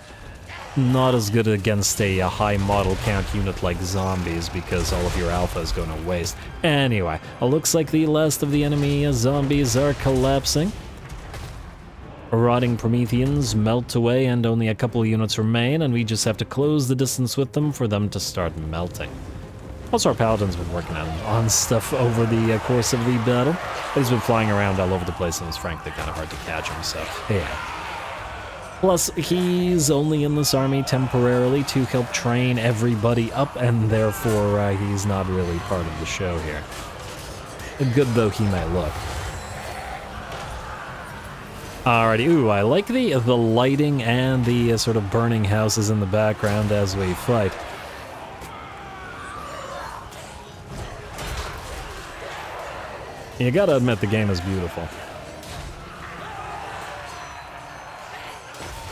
Not as good against a high model count unit like zombies, because all of your alpha is going to waste. Anyway, it looks like the last of the enemy zombies are collapsing. Rotting Prometheans melt away and only a couple of units remain, and we just have to close the distance with them for them to start melting. Also, our Paladin's been working on stuff over the course of the battle. He's been flying around all over the place, and it's frankly kind of hard to catch him, so yeah. Plus, he's only in this army temporarily to help train everybody up, and therefore he's not really part of the show here. Good though he may look. Alrighty, ooh, I like the lighting and the sort of burning houses in the background as we fight. You gotta admit, the game is beautiful.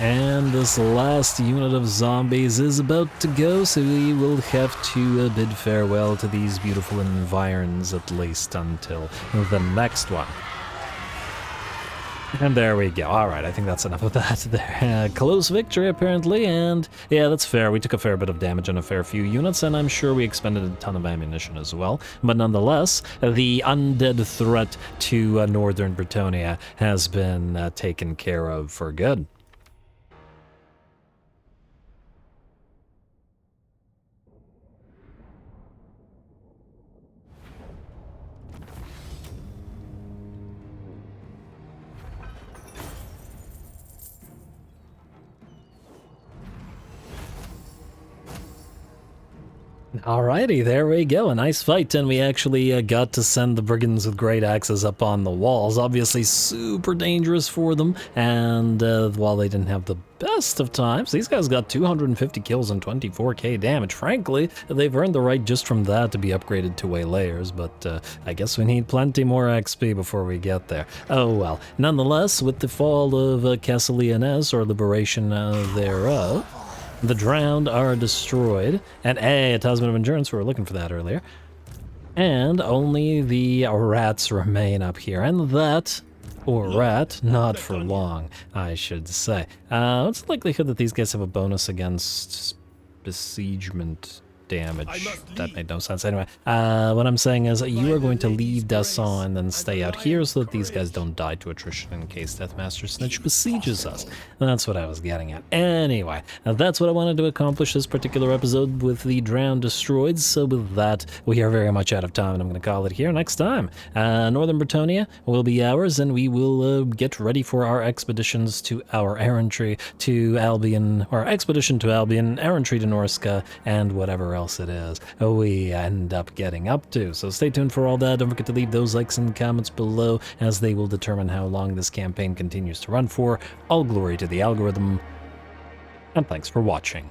And this last unit of zombies is about to go, so we will have to bid farewell to these beautiful environs, at least until the next one. And there we go. All right, I think that's enough of that there. Close victory, apparently, and yeah, that's fair. We took a fair bit of damage on a fair few units, and I'm sure we expended a ton of ammunition as well. But nonetheless, the undead threat to northern Bretonnia has been taken care of for good. Alrighty, there we go. A nice fight, and we actually got to send the brigands with great axes up on the walls. Obviously super dangerous for them, and while they didn't have the best of times, these guys got 250 kills and 24k damage. Frankly, they've earned the right just from that to be upgraded to waylayers, but I guess we need plenty more XP before we get there. Oh well. Nonetheless, with the fall of Castelliones, or liberation thereof, the drowned are destroyed, and a Talisman of Endurance, we were looking for that earlier. And only the rats remain up here, and that, or rat, not for long, I should say. What's the likelihood that these guys have a bonus against besiegement damage? That made no sense. Anyway, what I'm saying is you are going to leave Dassault and then stay out here so that these guys don't die to attrition in case Deathmaster Snitch besieges us. That's what I was getting at. Anyway, that's what I wanted to accomplish this particular episode with the Drowned destroyed. So with that, we are very much out of time, and I'm going to call it here. Next time, Northern Bretonnia will be ours, and we will get ready for our expeditions to our errantry to Albion, or expedition to Albion, errantry to Norska, and whatever else it is we end up getting up to. So stay tuned for all that. Don't forget to leave those likes and comments below, as they will determine how long this campaign continues to run for. All glory to the algorithm, and thanks for watching.